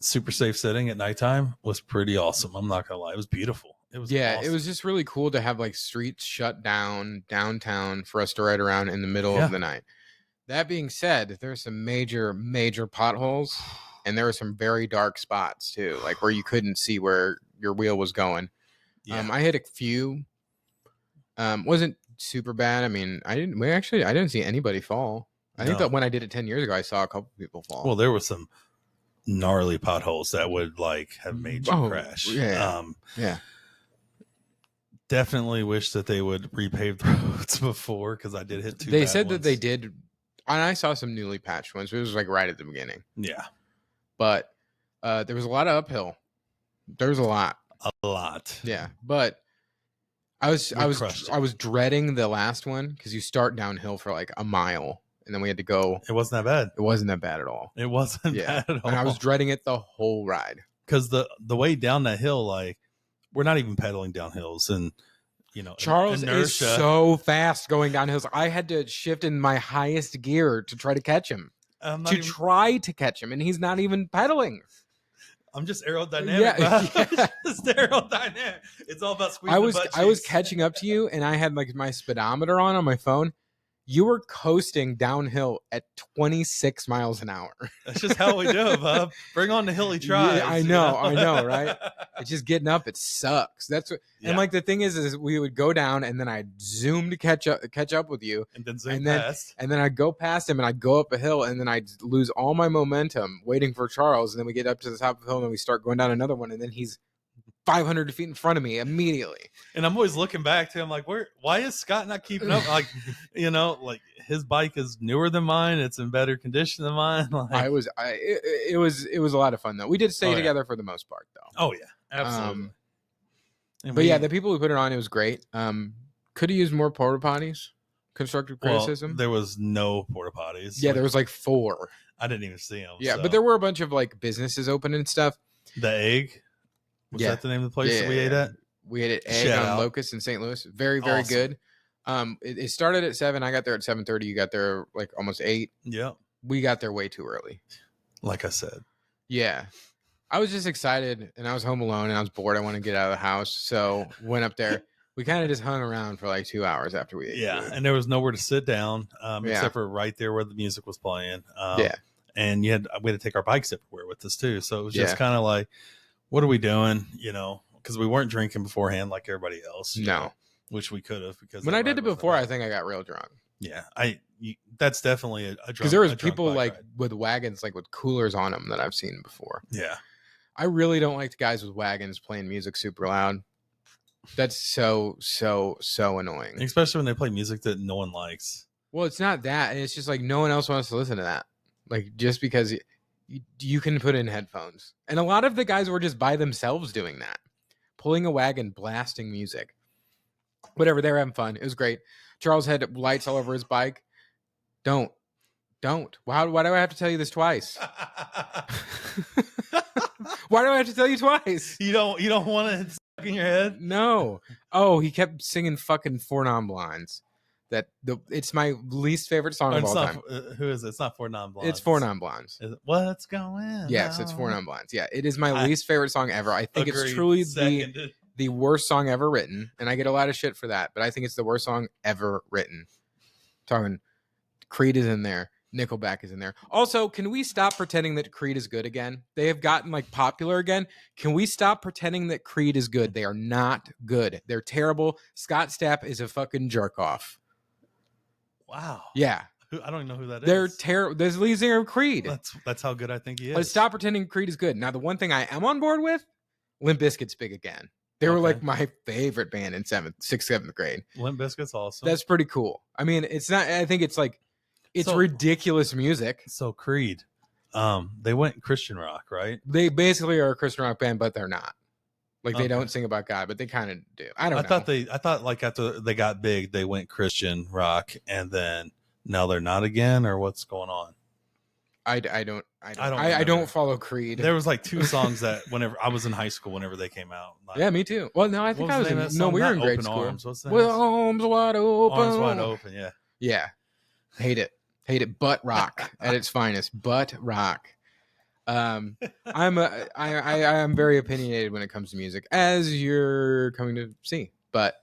super safe setting at nighttime, was pretty awesome. I'm not gonna lie, it was beautiful. It was awesome. It was just really cool to have like streets shut down downtown for us to ride around in the middle of the night. That being said, there's some major potholes, and there were some very dark spots too, like where you couldn't see where your wheel was going. I hit a few. Wasn't super bad. I mean, I didn't see anybody fall. I think that when I did it 10 years ago, I saw a couple people fall. Well, there were some gnarly potholes that would like have made you crash. Yeah. Definitely wish that they would repave the roads before, because I did hit two. They said that they did, and I saw some newly patched ones. It was like right at the beginning. Yeah, but there was a lot of uphill. There's a lot. Yeah, but I was dreading the last one because you start downhill for like a mile, and then we had to go. It wasn't that bad. It wasn't that bad at all. It wasn't bad at all. And I was dreading it the whole ride because the way down that hill, like, we're not even pedaling down hills, and Charles inertia is so fast going down hills. I had to shift in my highest gear to try to catch him. Try to catch him, and he's not even pedaling. I'm just aerodynamic. Just aerodynamic. It's all about squeezing. I was catching up to you, and I had like my speedometer on my phone. You were coasting downhill at 26 miles an hour. That's just how we do it, bub. Bring on the hilly tries. Yeah, I know, right? It's just getting up. It sucks. That's what. Yeah. And like the thing is we would go down, and then I'd zoom to catch up with you, and then zoom past, and then I'd go past him, and I'd go up a hill, and then I'd lose all my momentum waiting for Charles, and then we get up to the top of the hill, and then we start going down another one, and then he's 500 feet in front of me immediately. And I'm always looking back to him like, why is Scott not keeping up? Like, like his bike is newer than mine. It's in better condition than mine. Like, it was a lot of fun though. We did stay together for the most part though. Oh yeah, absolutely. But the people who put it on, it was great. Could have used more porta potties. Constructive criticism. There was no porta potties. Yeah, there was like 4. I didn't even see them. Yeah, but there were a bunch of like businesses open and stuff. The Egg. Was that the name of the place that we ate at? We ate at Egg on Locust in St. Louis. Very, very good. It started at 7. I got there at 7:30. You got there like almost 8. Yeah. We got there way too early. Like I said. Yeah. I was just excited, and I was home alone, and I was bored. I wanted to get out of the house, so went up there. We kind of just hung around for like 2 hours after we ate. Yeah, and there was nowhere to sit down except for right there where the music was playing. And we had to take our bikes everywhere with us too. So it was just kind of like, what are we doing? Because we weren't drinking beforehand like everybody else. No. Which we could have, because when I did it before, I think I got real drunk. Yeah, that's definitely a drunk. Because there was people like with wagons, like with coolers on them, that I've seen before. Yeah, I really don't like the guys with wagons playing music super loud. That's so annoying, especially when they play music that no one likes. Well, it's not that; it's just like no one else wants to listen to that. Like, just because you can put in headphones, and a lot of the guys were just by themselves doing that, pulling a wagon, blasting music. Whatever, they were having fun. It was great. Charles had lights all over his bike. Don't. Why do I have to tell you this twice? Why do I have to tell you twice? You don't want it stuck in your head? No. Oh, he kept singing fucking Four Non-Blondes. It's my least favorite song of all time. Who is it? It's not Four Non-Blondes. It's Four Non-Blondes. What's going on? Yes, it's Four Non-Blondes. Yeah, it is my least favorite song ever. I think it's truly the worst song ever written, and I get a lot of shit for that, but I think it's the worst song ever written. Talking Creed is in there. Nickelback is in there. Also, can we stop pretending that Creed is good again? They have gotten like popular again. Can we stop pretending that Creed is good? They are not good. They're terrible. Scott Stapp is a fucking jerk off. Wow. Yeah. I don't even know who that is. They're terrible. There's the lead singer of Creed. That's how good I think he is. But stop pretending Creed is good. Now, the one thing I am on board with, Limp Bizkit's big again. They were like my favorite band in 6th, 7th grade. Limp Bizkit's awesome. That's pretty cool. I mean, it's not. I think it's like. It's ridiculous music. So Creed, They went Christian rock, right? They basically are a Christian rock band, but they're not. Like they don't sing about God, but they kind of do. I don't know. I thought like after they got big, they went Christian rock, and then now they're not again, or what's going on? I don't follow Creed. There was like 2 songs that whenever I was in high school, whenever they came out. Like, yeah, me too. Well, no, I think I was in. No, we were in grade school. Arms. What's that? With arms wide open. Arms wide open. Yeah. Yeah. Hate it. Butt rock at its finest. Butt rock. I'm very opinionated when it comes to music, as you're coming to see. But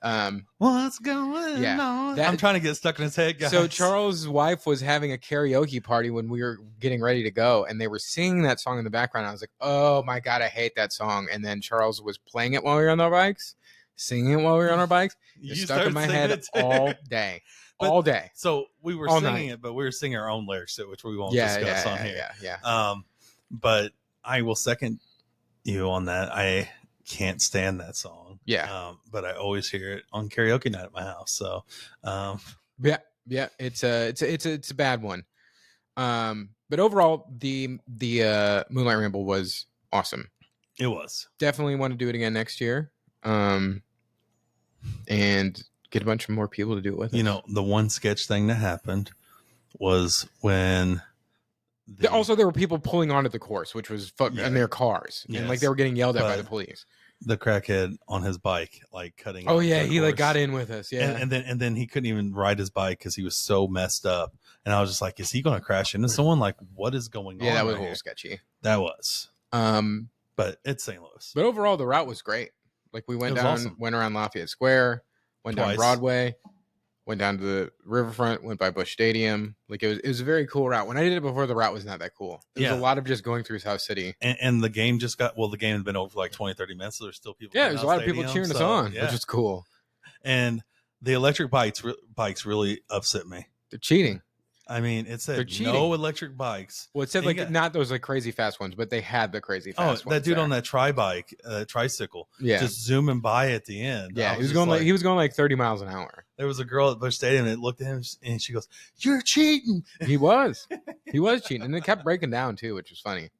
what's going on? I'm trying to get stuck in his head, guys. So Charles' wife was having a karaoke party when we were getting ready to go, and they were singing that song in the background. I was like, oh my God, I hate that song. And then Charles was playing it while we were on our bikes, singing it while we were on our bikes. It's stuck in my head all day. All day. So we were singing it, but we were singing our own lyrics, which we won't discuss on here. Yeah. But I will second you on that. I can't stand that song. Yeah. But I always hear it on karaoke night at my house. So, yeah, it's a bad one. But overall, the Moonlight Ramble was awesome. It was. Definitely want to do it again next year. And get a bunch of more people to do it with us. You know, the one sketch thing that happened was when also there were people pulling onto the course, which was in their cars. Yes. And like they were getting yelled at by the police. The crackhead on his bike, like cutting. Oh yeah, he like got in with us. Yeah, and then he couldn't even ride his bike because he was so messed up. And I was just like, is he going to crash into someone? Like, what is going on? Yeah, that was a little sketchy. That was. But it's St. Louis. But overall, the route was great. Like we went around Lafayette Square, went down Broadway, went down to the riverfront, went by Busch Stadium. Like it was a very cool route. When I did it before, the route was not that cool. It was a lot of just going through South City. And the game just the game had been over for like 20, 30 minutes. So there's still people. Yeah, there's a lot of people cheering us on, which is cool. And the electric bikes really upset me. They're cheating. I mean, it said no electric bikes. Well, it said not those like crazy fast ones, but they had the crazy fast ones. That dude on that tricycle, just zooming by at the end. Yeah, he was going like 30 miles an hour. There was a girl at Busch Stadium that looked at him and she goes, "You're cheating." He was cheating, and it kept breaking down too, which was funny.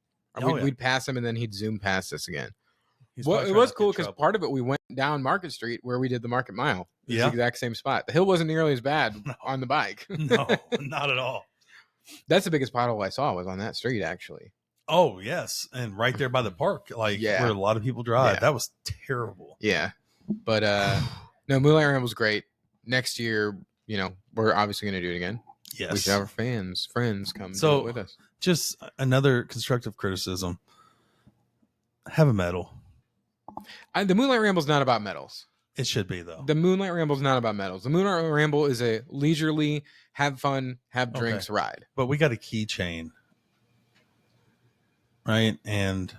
We'd pass him, and then he'd zoom past us again. Well, it was cool because part of it we went down Market Street where we did the Market Mile. It's the exact same spot. The hill wasn't nearly as bad on the bike. No, not at all. That's the biggest pothole I saw was on that street, actually. Oh, yes. And right there by the park, where a lot of people drive. Yeah. That was terrible. Yeah. But no, Moonlight Ramble was great. Next year, we're obviously going to do it again. Yes. We should have our friends come do it with us. Just another constructive criticism. Have a medal. The Moonlight Ramble is not about medals. It should be, though. The Moonlight Ramble is not about medals. The Moonlight Ramble is a leisurely, have fun, have drinks ride. But we got a keychain, right? And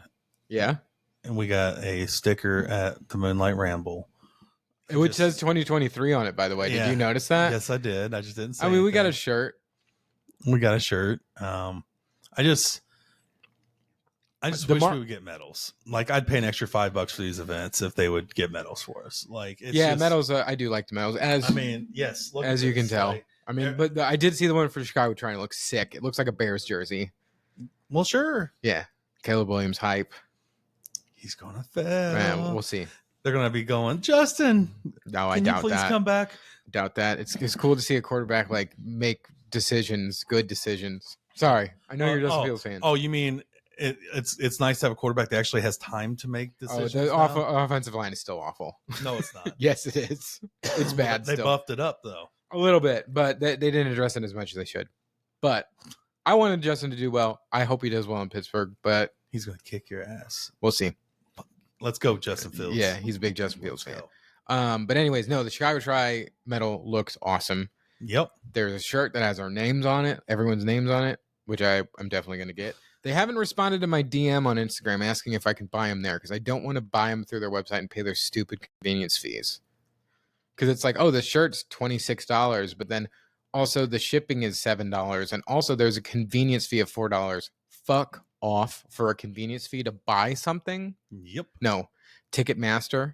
we got a sticker at the Moonlight Ramble, which says 2023 on it. By the way, did you notice that? Yes, I did. I just didn't say. We got a shirt. We got a shirt. I just wish we would get medals. Like I'd pay an extra $5 for these events if they would get medals for us. Like medals. I do like the medals. Yes. As you can tell. But I did see the one for Chicago trying to look sick. It looks like a Bears jersey. Well, sure. Yeah, Caleb Williams hype. He's gonna fail. Man, we'll see. They're gonna be going, Justin. No, I doubt that. Please come back. Doubt that. It's cool to see a quarterback make good decisions. Sorry, I know you're a Justin Fields fan. Oh, you mean? It's nice to have a quarterback that actually has time to make decisions. The offensive line is still awful. No, it's not. Yes, it is. It's bad. They buffed it up though a little bit, but they didn't address it as much as they should. But I wanted Justin to do well. I hope he does well in Pittsburgh, but he's going to kick your ass. We'll see. Let's go, Justin Fields. Yeah, he's a big Justin Fields fan. But anyways, no, the Chicago Tri medal looks awesome. Yep. There's a shirt that has our names on it, everyone's names on it, which I'm definitely going to get. They haven't responded to my DM on Instagram asking if I can buy them there because I don't want to buy them through their website and pay their stupid convenience fees. Because it's like, oh, the shirt's $26, but then also the shipping is $7, and also there's a convenience fee of $4. Fuck off for a convenience fee to buy something. Yep. No, Ticketmaster.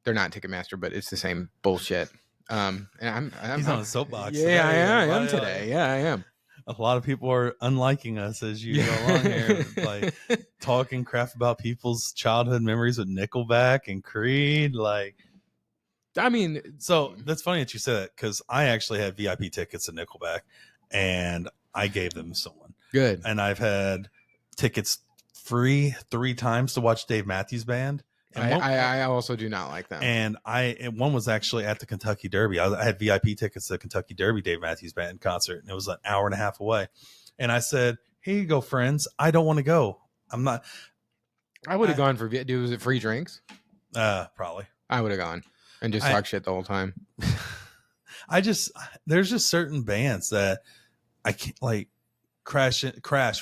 They're not Ticketmaster, but it's the same bullshit. And I'm he's on a soapbox. Yeah, I am today. Yeah, I am. a lot of people are unliking us as you go along here, like talking crap about people's childhood memories with Nickelback and Creed. Like, I mean, so that's funny that you said that, because I actually had VIP tickets to Nickelback, and I gave them to someone. Good. And I've had tickets free 3 times to watch Dave Matthews Band. And I also do not like them. And one was actually at the Kentucky Derby. I had VIP tickets to the Kentucky Derby Dave Matthews Band concert, and it was an hour and a half away. And I said, "Here you go, friends. I don't want to go. I'm not." I would have gone for. Was it free drinks? Probably. I would have gone and just talk shit the whole time. There's just certain bands that I can't like. Crash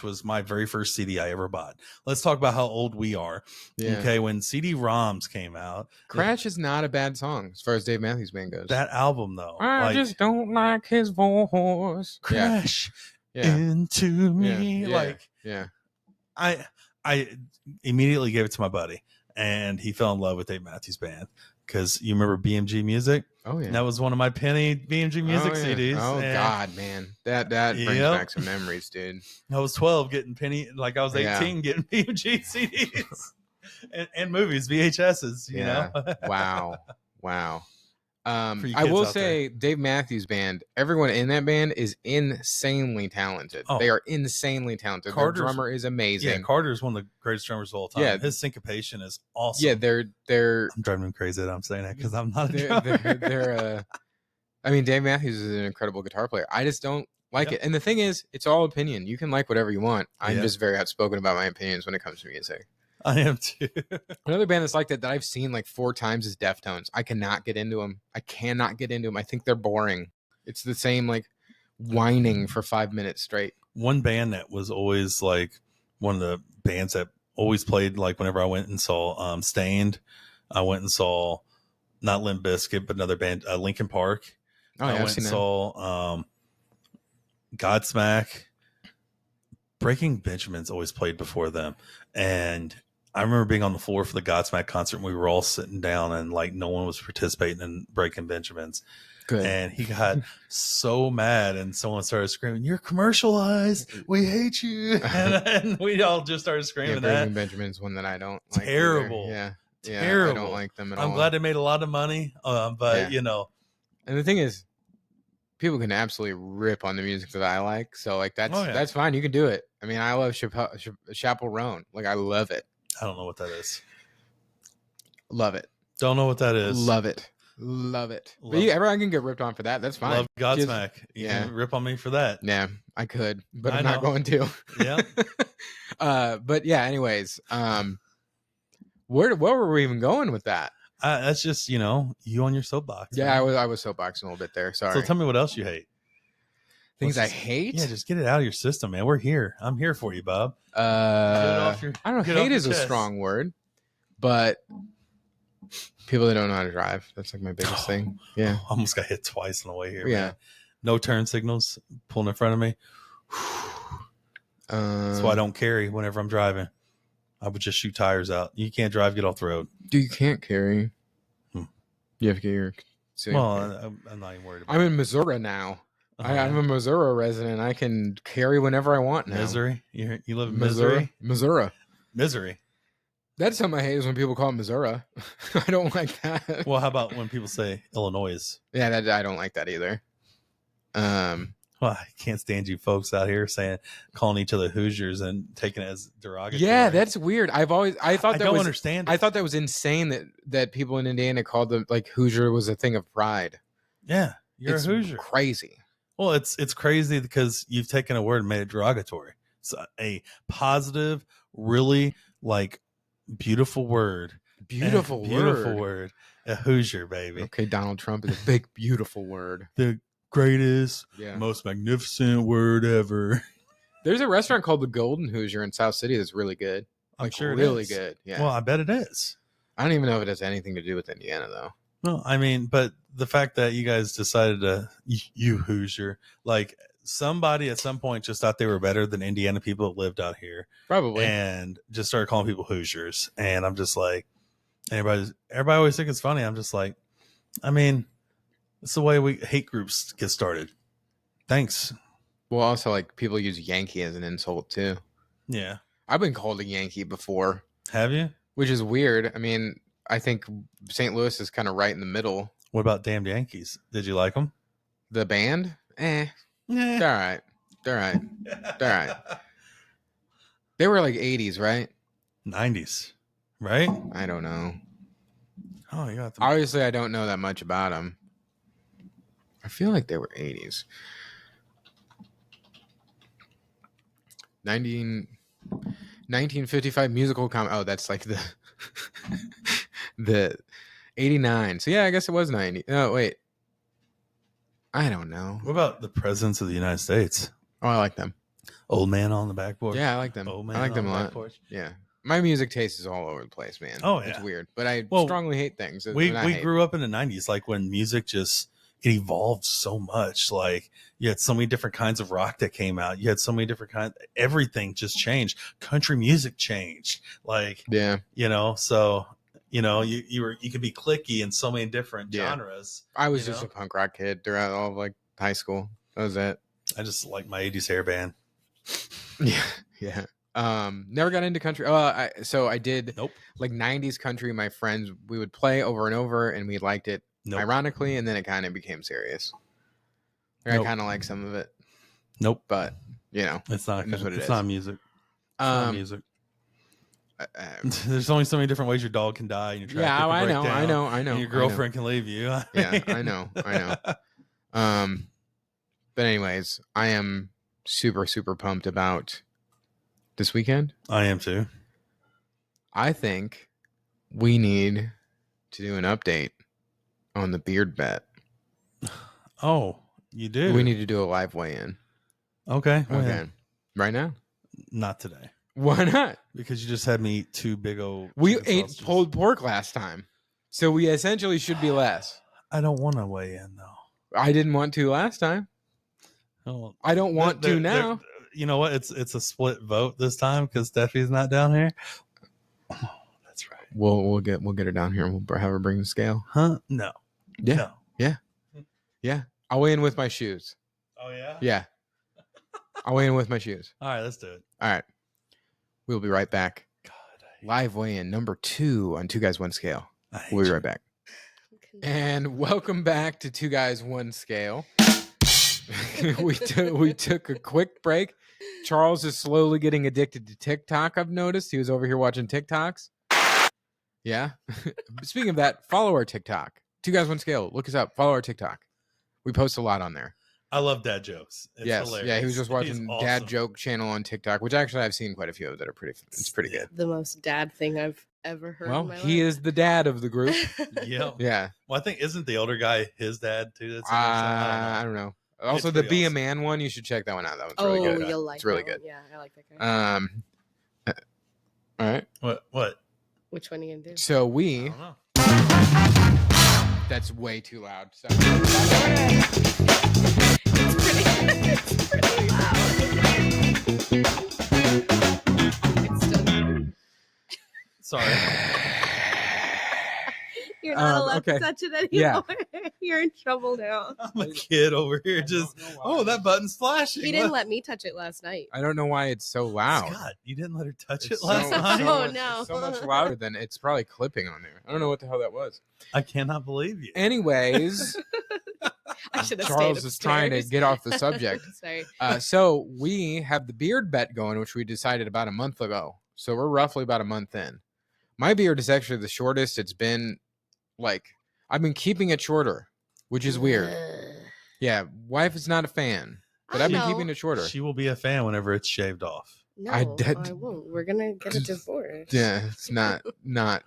was my very first CD I ever bought. Let's talk about how old we are. Yeah. Okay, when CD-ROMs came out, Crash is not a bad song as far as Dave Matthews Band goes. That album, though, I just don't like his voice. Crash into me. I immediately gave it to my buddy, and he fell in love with Dave Matthews Band. Because you remember BMG Music? Oh yeah, that was one of my penny BMG Music CDs. Oh God, man, that brings back some memories, dude. I was 12 getting penny, like I was 18 getting BMG CDs and movies, VHSs. You know? Wow. I will say, Dave Matthews Band. Everyone in that band is insanely talented. They are insanely talented. Their drummer is amazing. Yeah, Carter's one of the greatest drummers of all time. Yeah, his syncopation is awesome. Yeah, they're. I'm driving him crazy that I'm saying that because I'm not a drummer. I mean, Dave Matthews is an incredible guitar player. I just don't like it. And the thing is, it's all opinion. You can like whatever you want. I'm just very outspoken about my opinions when it comes to music. I am too. Another band that's like that I've seen like 4 times is Deftones. I cannot get into them. I think they're boring. It's the same like whining for 5 minutes straight. One band that was always like one of the bands that always played like whenever I went and saw Stained. I went and saw not Limp Bizkit, but another band, Linkin Park. I went and saw Godsmack. Breaking Benjamin's always played before them, and I remember being on the floor for the Godsmack concert, and we were all sitting down, and like no one was participating in Breaking Benjamin's. Good. And he got so mad, and someone started screaming, "You're commercialized! We hate you!" and we all just started screaming. Breaking Benjamin's one that I don't like. Terrible. Either. Yeah, terrible. I don't like them at all. I'm glad they made a lot of money, but you know. And the thing is, people can absolutely rip on the music that I like, so like that's fine. You can do it. I mean, I love Chappell Roan. Like, I love it. I don't know what that is. Love it. Don't know what that is. Love it. But everyone can get ripped on for that. That's fine. Love Godsmack. You can rip on me for that. Yeah, I could, but I'm not going to. Yeah. But yeah. Anyways, where were we even going with that? That's just you on your soapbox. Yeah, I was soapboxing a little bit there. Sorry. So tell me what else you hate. Things I hate? Yeah, just get it out of your system, man. We're here. I'm here for you, Bob. I don't know. Hate is a strong word, but people that don't know how to drive. That's like my biggest thing. Yeah. I almost got hit twice on the way here. Yeah. Man. No turn signals pulling in front of me. That's why I don't carry whenever I'm driving. I would just shoot tires out. You can't drive, get off the road. Dude, you can't carry. You have to get your... Well, I'm not even worried about I'm in Missouri now. I'm a Missouri resident. I can carry whenever I want now. Missouri? You live in Missouri? Misery. That's something I hate is when people call it Missouri. I don't like that. Well, how about when people say Illinois? Yeah, I don't like that either. Well, I can't stand you folks out here calling each other Hoosiers and taking it as derogatory. Yeah, that's weird. I don't understand. I thought that was insane that people in Indiana called them like Hoosier was a thing of pride. Yeah, it's a Hoosier. Crazy. Well, it's crazy because you've taken a word and made it derogatory. It's a positive, really like beautiful word. Beautiful word. A Hoosier, baby. Okay, Donald Trump is a big, beautiful word. The greatest, most magnificent word ever. There's a restaurant called the Golden Hoosier in South City that's really good. I'm sure really good. Yeah. Well, I bet it is. I don't even know if it has anything to do with Indiana, though. No, I mean, but the fact that you guys decided to, you Hoosier, like somebody at some point just thought they were better than Indiana people that lived out here. Probably. And just started calling people Hoosiers. And I'm just like, everybody always think it's funny. I'm just like, I mean, it's the way hate groups get started. Thanks. Well, also like people use Yankee as an insult too. Yeah. I've been called a Yankee before. Have you? Which is weird. I mean, I think St. Louis is kind of right in the middle. What about Damned Yankees? Did you like them? The band? They're all right. They're all right. They're all right. They were like 80s, right? 90s, right? I don't know. Oh, you got Obviously, I don't know that much about them. I feel like they were 80s. 1955 musical Oh, that's like the 89. So yeah, I guess it was 90. Oh, wait. I don't know. What about the presidents of the United States? Oh, I like them. Old Man on the Back Porch. Yeah, I like them. Old Man I like them on a the lot. Back Porch. Yeah. My music taste is all over the place, man. Oh, yeah. It's weird. But I Well, strongly hate things. We grew up in the 90s, like when music just it evolved so much. Like you had so many different kinds of rock that came out. You had so many different kinds. Everything just changed. Country music changed. Like, yeah, so you could be clicky in so many different genres. I was just a punk rock kid throughout all of like high school. That was it. I just like my 80s hair band. Yeah. Never got into country. So I did like 90s country. My friends, we would play over and over and we liked it ironically, and then it kind of became serious. I kind of like some of it. But it's not what it is. It's not music. It's not music. There's only so many different ways your dog can die and your tractor can break down, I know. and your girlfriend can leave you. Yeah, I know. But anyways, I am super, super pumped about this weekend. I am too. I think we need to do an update on the beard bet. Oh, you do? We need to do a live weigh-in. Okay. Okay. Right now? Not today. Why not? Because you just had me eat 2 big old. We ate pulled pork last time, so we essentially should be less. I don't want to weigh in though. I didn't want to last time. Oh, I don't want to now. You know what? It's a split vote this time because Steffi's not down here. Oh, that's right. We'll get her down here and we'll have her bring the scale. Huh? No. Yeah. No. Yeah. I'll weigh in with my shoes. Oh yeah. Yeah. I'll weigh in with my shoes. All right, let's do it. All right. We'll be right back. Live weigh-in number 2 on 2 Guys 1 Scale. We'll be right back. And welcome back to 2 Guys 1 Scale. we took a quick break. Charles is slowly getting addicted to TikTok. I've noticed he was over here watching TikToks. Yeah. Speaking of that, follow our TikTok. 2 Guys 1 Scale. Look us up. Follow our TikTok. We post a lot on there. I love dad jokes. It's hilarious. Yeah, he was just watching Dad Joke channel on TikTok, which actually I've seen quite a few of that are pretty good. The most dad thing I've ever heard. Well, he is the dad of the group. Yep. Yeah. Well, I think isn't the older guy his dad too? That's I don't know. Also, the Be a Man one, you should check that one out. That one's really good. You'll like it's really that good. Yeah, I like that guy. All right. What? Which one are you gonna do? So I don't know. That's way too loud. So. It's pretty loud. It's still... Sorry. You're not allowed okay. to touch it anymore. Yeah. You're in trouble now. I'm a kid over here just, that button's flashing. He didn't let me touch it last night. I don't know why it's so loud. Scott, you didn't let her touch It's it last night? No. So much louder than it's probably clipping on there. I don't know what the hell that was. I cannot believe you. Anyways, I should have Charles is trying to get off the subject. Sorry. So we have the beard bet going, which we decided about a month ago. So we're roughly about a month in. My beard is actually the shortest it's been. Like, I've been keeping it shorter, which is weird. Yeah, wife is not a fan, but I've been keeping it shorter. She will be a fan whenever it's shaved off. No, I won't. We're gonna get a divorce. Yeah, it's not.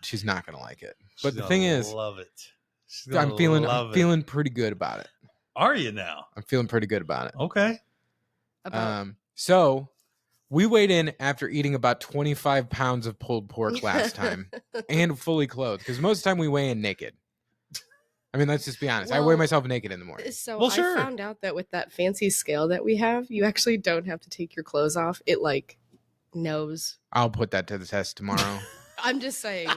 She's not gonna like it. But the thing is, love it. I'm feeling pretty good about it. Are you now? I'm feeling pretty good about it. Okay. So we weighed in after eating about 25 pounds of pulled pork last time and fully clothed, because most of the time we weigh in naked. I mean, let's just be honest. I weigh myself naked in the morning. So I found out that with that fancy scale that we have, you actually don't have to take your clothes off. It like knows. I'll put that to the test tomorrow. I'm just saying.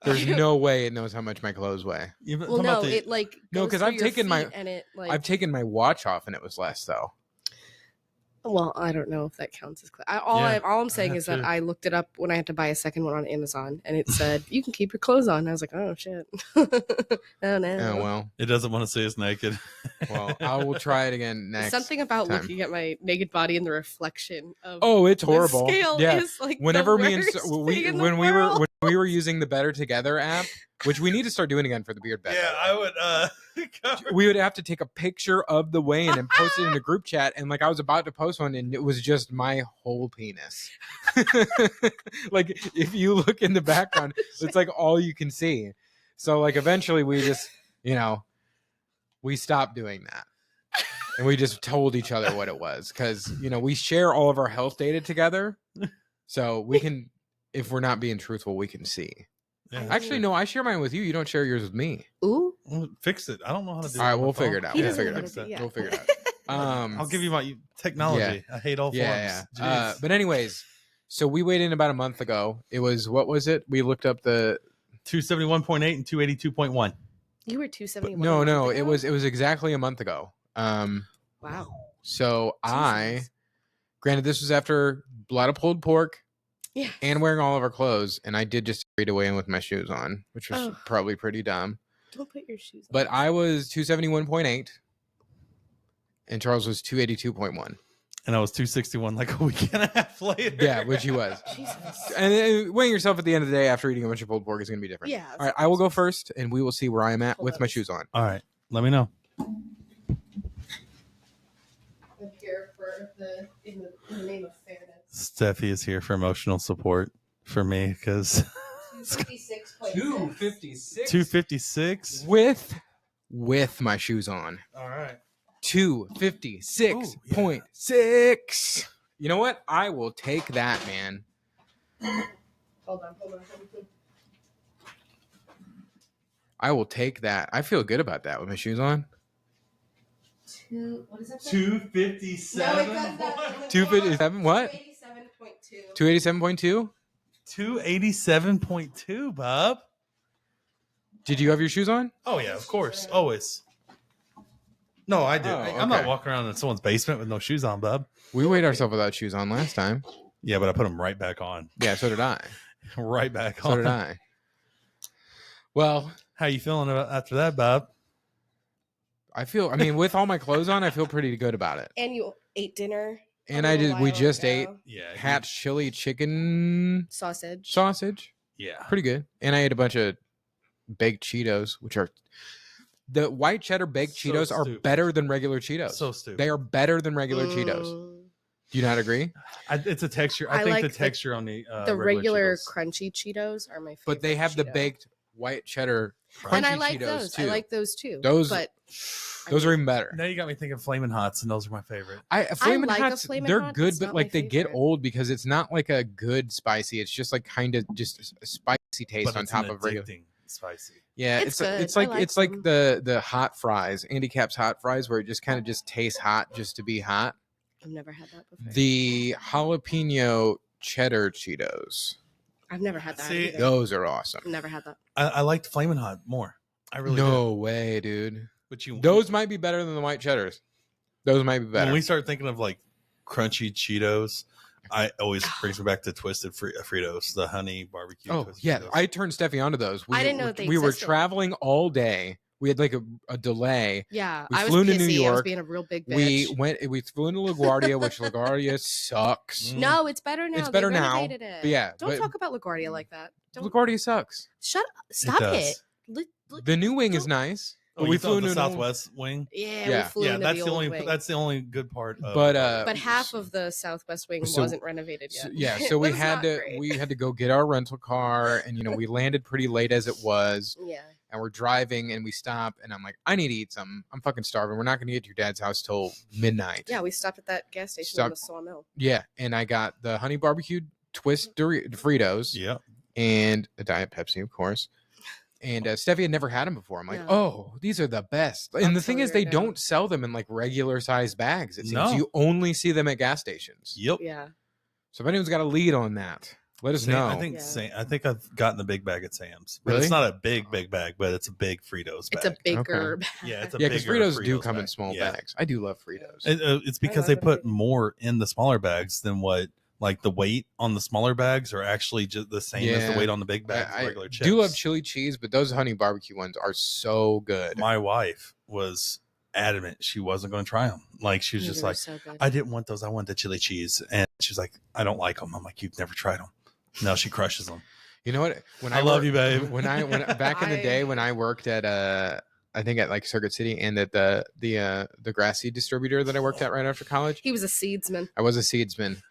There's no way it knows how much my clothes weigh. Well, no, it like no, because I've taken my and it like I've taken my watch off and it was less though. Well, I don't know if that counts as all I'm saying is that I looked it up when I had to buy a second one on Amazon, and it said you can keep your clothes on. I was like, oh shit. Oh no. Oh well. It doesn't want to see us naked. Well, I will try it again next. Something about time. looking at my naked body and the reflection of it's horrible. The scale is like whenever the me and worst thing when we were using the Better Together app, which we need to start doing again for the beard bed. Yeah, I would. We would have to take a picture of the weigh-in and post it in the group chat, and like I was about to post one, and it was just my whole penis. Like if you look in the background, it's like all you can see. So like eventually we just we stopped doing that, and we just told each other what it was because we share all of our health data together, so we can, if we're not being truthful, we can see. Yeah, actually, no, I share mine with you. You don't share yours with me. Ooh. Well, fix it. I don't know how to do it. All right, we'll figure it out. We'll figure it out. I'll give you my technology. Yeah. I hate all forms. Yeah. But anyways, so we weighed in about a month ago. It was, what was it? We looked up the 271.8 and 282.1. You were 271. No, it was exactly a month ago. Wow. So granted, this was after a lot of pulled pork. Yeah. And wearing all of our clothes, and I did just read away with my shoes on, which was probably pretty dumb. Don't put your shoes on. But I was 271.8, and Charles was 282.1. And I was 261 like a week and a half later. Yeah, which he was. Jesus. And weighing yourself at the end of the day after eating a bunch of pulled pork is going to be different. Yeah. All right, I will go first, and we will see where I'm at with my shoes on. All right, let me know. I'm here for in the name of fairness. Steffi is here for emotional support for me because 256 with my shoes on. All right. 256.6. You know what? I will take that, man. Hold on. I will take that. I feel good about that with my shoes on. What is that? 257. No, 257. What? 287.2. 287.2, Bob. Did you have your shoes on? Oh yeah, of course, always. No, I do. I'm not walking around in someone's basement with no shoes on, Bob. We weighed ourselves without shoes on last time. Yeah, but I put them right back on. Yeah, so did I. Right back on. So did I. Well, how you feeling after that, Bob? With all my clothes on, I feel pretty good about it. And you ate dinner. And we just ate Hatch chili chicken sausage. Yeah. Pretty good. And I ate a bunch of baked Cheetos, which are the white cheddar baked Cheetos are better than regular Cheetos. So stupid. They are better than regular Cheetos. Do you not agree? It's a texture. I think the texture on the regular Cheetos. Crunchy Cheetos are my favorite. But they have the baked white cheddar crunchy and I like Cheetos those. too. I like those too. Those are even better. Now you got me thinking Flamin' Hots, and those are my favorite. Flamin' Hots, they're Hot, good, but like they get old because it's not like a good spicy. It's just like kind of just a spicy taste on top of regular spicy. Yeah, it's like the hot fries, Andy Cap's hot fries, where it just kind of just tastes hot just to be hot. I've never had that before. The jalapeno cheddar Cheetos. I've never had that. See, those are awesome. Never had that. I liked Flamin' Hot more. I really no way, dude. But those might be better than the white cheddars. Those might be better. When we start thinking of like crunchy Cheetos, I always brings me back to Twisted Fritos, the honey barbecue. Oh yeah, Fritos. I turned Steffi onto those. I didn't know we were traveling all day. We had like a delay. Yeah, we flew to New York. I was being a real big bitch. We flew into LaGuardia, which LaGuardia sucks. No, it's better now. It's better now. But yeah, don't talk about LaGuardia like that. LaGuardia sucks. Shut up. Stop it. The new wing is nice. Oh, we flew into the Southwest wing. Yeah, we flew into that's the only wing. That's the only good part. But half of the Southwest wing wasn't renovated yet. So we had to go get our rental car, and we landed pretty late as it was. Yeah. And we're driving, and we stop, and I'm like, I need to eat something. I'm fucking starving. We're not going to get to your dad's house till midnight. Yeah, we stopped at that gas station in the Sawmill. Yeah, and I got the honey barbecue twist Fritos. Yeah. And a Diet Pepsi, of course. And Steffi had never had them before. I'm like, oh, these are the best. And the thing is, they don't sell them in like regular size bags. It seems you only see them at gas stations. Yep. Yeah. So if anyone's got a lead on that, Let us know. I think I've gotten the big bag at Sam's. But Really? It's not a big bag, but it's a big Fritos bag. It's a bigger bag. Yeah, it's a because bigger Fritos do come bag. in small bags. I do love Fritos. It's because they put more in the smaller bags than what, like the weight on the smaller bags are actually just the same as the weight on the big bags. Regular chips. I do love chili cheese, but those honey barbecue ones are so good. My wife was adamant she wasn't going to try them. Like she was just like, so I didn't want those. I want the chili cheese, and she's like, I don't like them. I'm like, you've never tried them. No, she crushes them. You know what? When I love you, babe. When back in the day when I worked at I think at like Circuit City and at the grass seed distributor that I worked at right after college. He was a seedsman. I was a seedsman.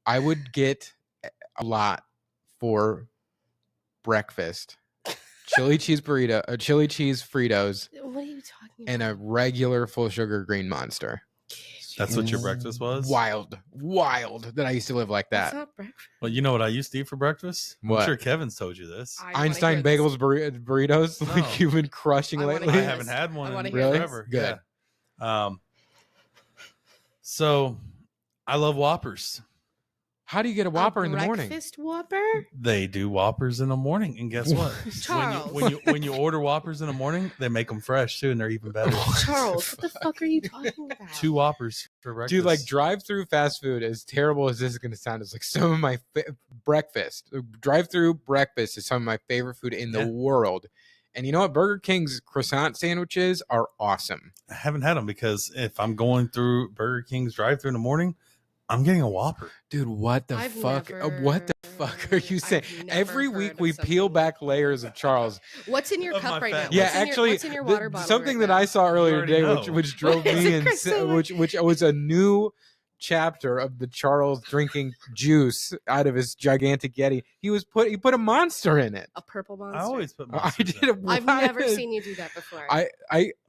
I would get a lot for breakfast. Chili cheese burrito, chili cheese Fritos. What are you talking about? And a regular full sugar green Monster. That's what your breakfast was? Wild that I used to live like that. That's not breakfast. Well, you know what I used to eat for breakfast? What? I'm sure Kevin's told you this. Einstein Bagels burritos, No. like you've been crushing lately. I haven't had one in forever. Good. Yeah. So I love Whoppers. How do you get a Whopper in the morning? Breakfast Whopper? They do Whoppers in the morning, and guess what? Charles. when you order Whoppers in the morning, they make them fresh too, and they're even better. Charles, what the fuck are you talking about? 2 Whoppers for breakfast. Dude, like drive-through fast food, as terrible as this is going to sound, is like some of my breakfast. Drive-through breakfast is some of my favorite food in the world. And you know what? Burger King's croissant sandwiches are awesome. I haven't had them because if I'm going through Burger King's drive-through in the morning, I'm getting a Whopper. Dude, what the fuck? What the fuck are you saying? Every week we peel back layers of Charles. What's in your cup right now? Yeah, actually, what's in your water bottle something right that now? I saw earlier today, which drove me insane, which was a new chapter of the Charles drinking juice out of his gigantic Yeti. He put a Monster in it. A purple Monster. I always put Monsters I did. I've never seen you do that before.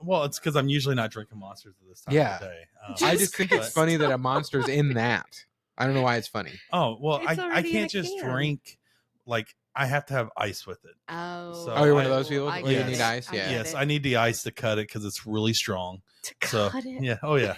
Well, it's because I'm usually not drinking Monsters at this time of the day. I just think it's funny that a Monster's in that. I don't know why it's funny. Oh, well, I can't just drink, like, I have to have ice with it. Oh, you're one of those people? You need ice? Yeah. Yes, I need the ice to cut it because it's really strong. To cut it? Yeah. Oh, yeah.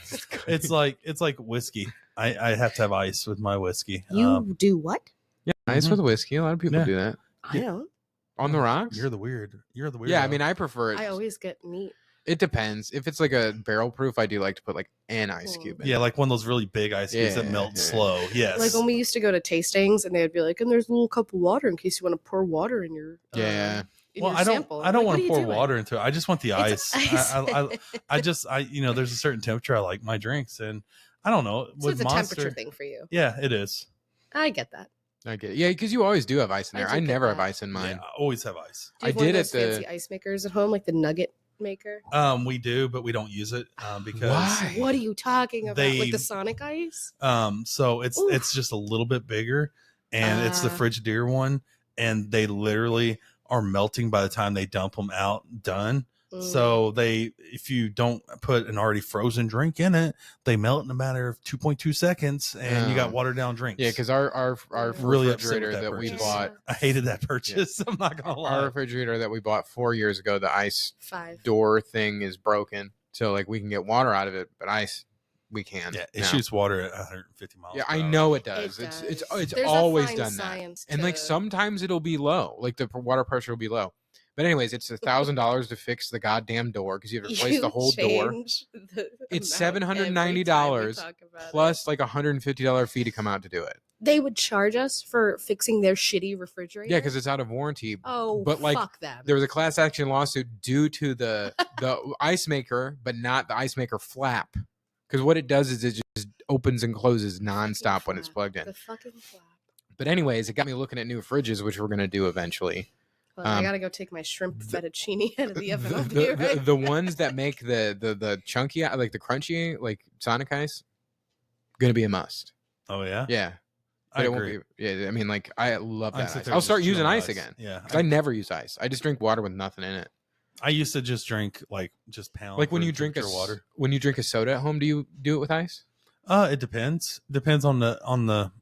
It's like whiskey. I have to have ice with my whiskey. You do what? Yeah, ice with whiskey. A lot of people do that. I don't. On the rocks? You're the weird. Yeah, I mean, I prefer it. I always get neat. It depends. If it's like a barrel proof, I do like to put like an ice cube in. Yeah, like one of those really big ice cubes that melt slow. Yes. Like when we used to go to tastings and they'd be like, and there's a little cup of water in case you want to pour water in your I don't want to pour water into it. I just want the ice. I you know, there's a certain temperature I like my drinks, and I don't know. So it's a temperature thing for you. Yeah, it is. I get that. I get it. Yeah, because you always do have ice in there. I never have ice in mine. Yeah, I always have ice. Do you have one of those fancy ice makers at home, like the Nugget maker? We do, but we don't use it because. Why? What are you talking about? Like the Sonic ice? So it's just a little bit bigger, and it's the Frigidaire one, and they literally are melting by the time they dump them out done. So if you don't put an already frozen drink in it, they melt in a matter of 2.2 seconds, and you got watered down drinks. Yeah, because our really refrigerator that we bought, I hated that purchase. I'm not gonna lie. Our refrigerator that we bought 4 years ago, the ice door thing is broken, so like we can get water out of it, but ice we can't. Yeah, it shoots water at 150 miles. Yeah, I know it does. It's always done that, and like sometimes it'll be low, like the water pressure will be low. But anyways, it's $1,000 to fix the goddamn door because you have to replace the whole door. It's $790 plus like $150 fee to come out to do it. They would charge us for fixing their shitty refrigerator. Yeah, because it's out of warranty. Oh, but like, fuck them. There was a class action lawsuit due to the ice maker, but not the ice maker flap. Because what it does is it just opens and closes nonstop when it's plugged in. The fucking flap. But anyways, it got me looking at new fridges, which we're gonna do eventually. I gotta go take my shrimp fettuccine out of the oven. The ones that make the chunky, like the crunchy, like Sonic ice, gonna be a must. Oh yeah, yeah. But I it agree. won't be. Yeah, I mean, like I love that. Ice. I'll start using ice again. Yeah, because I never use ice. I just drink water with nothing in it. I used to just drink just pound. Like when you drink water. When you drink a soda at home, do you do it with ice? It depends. Depends on the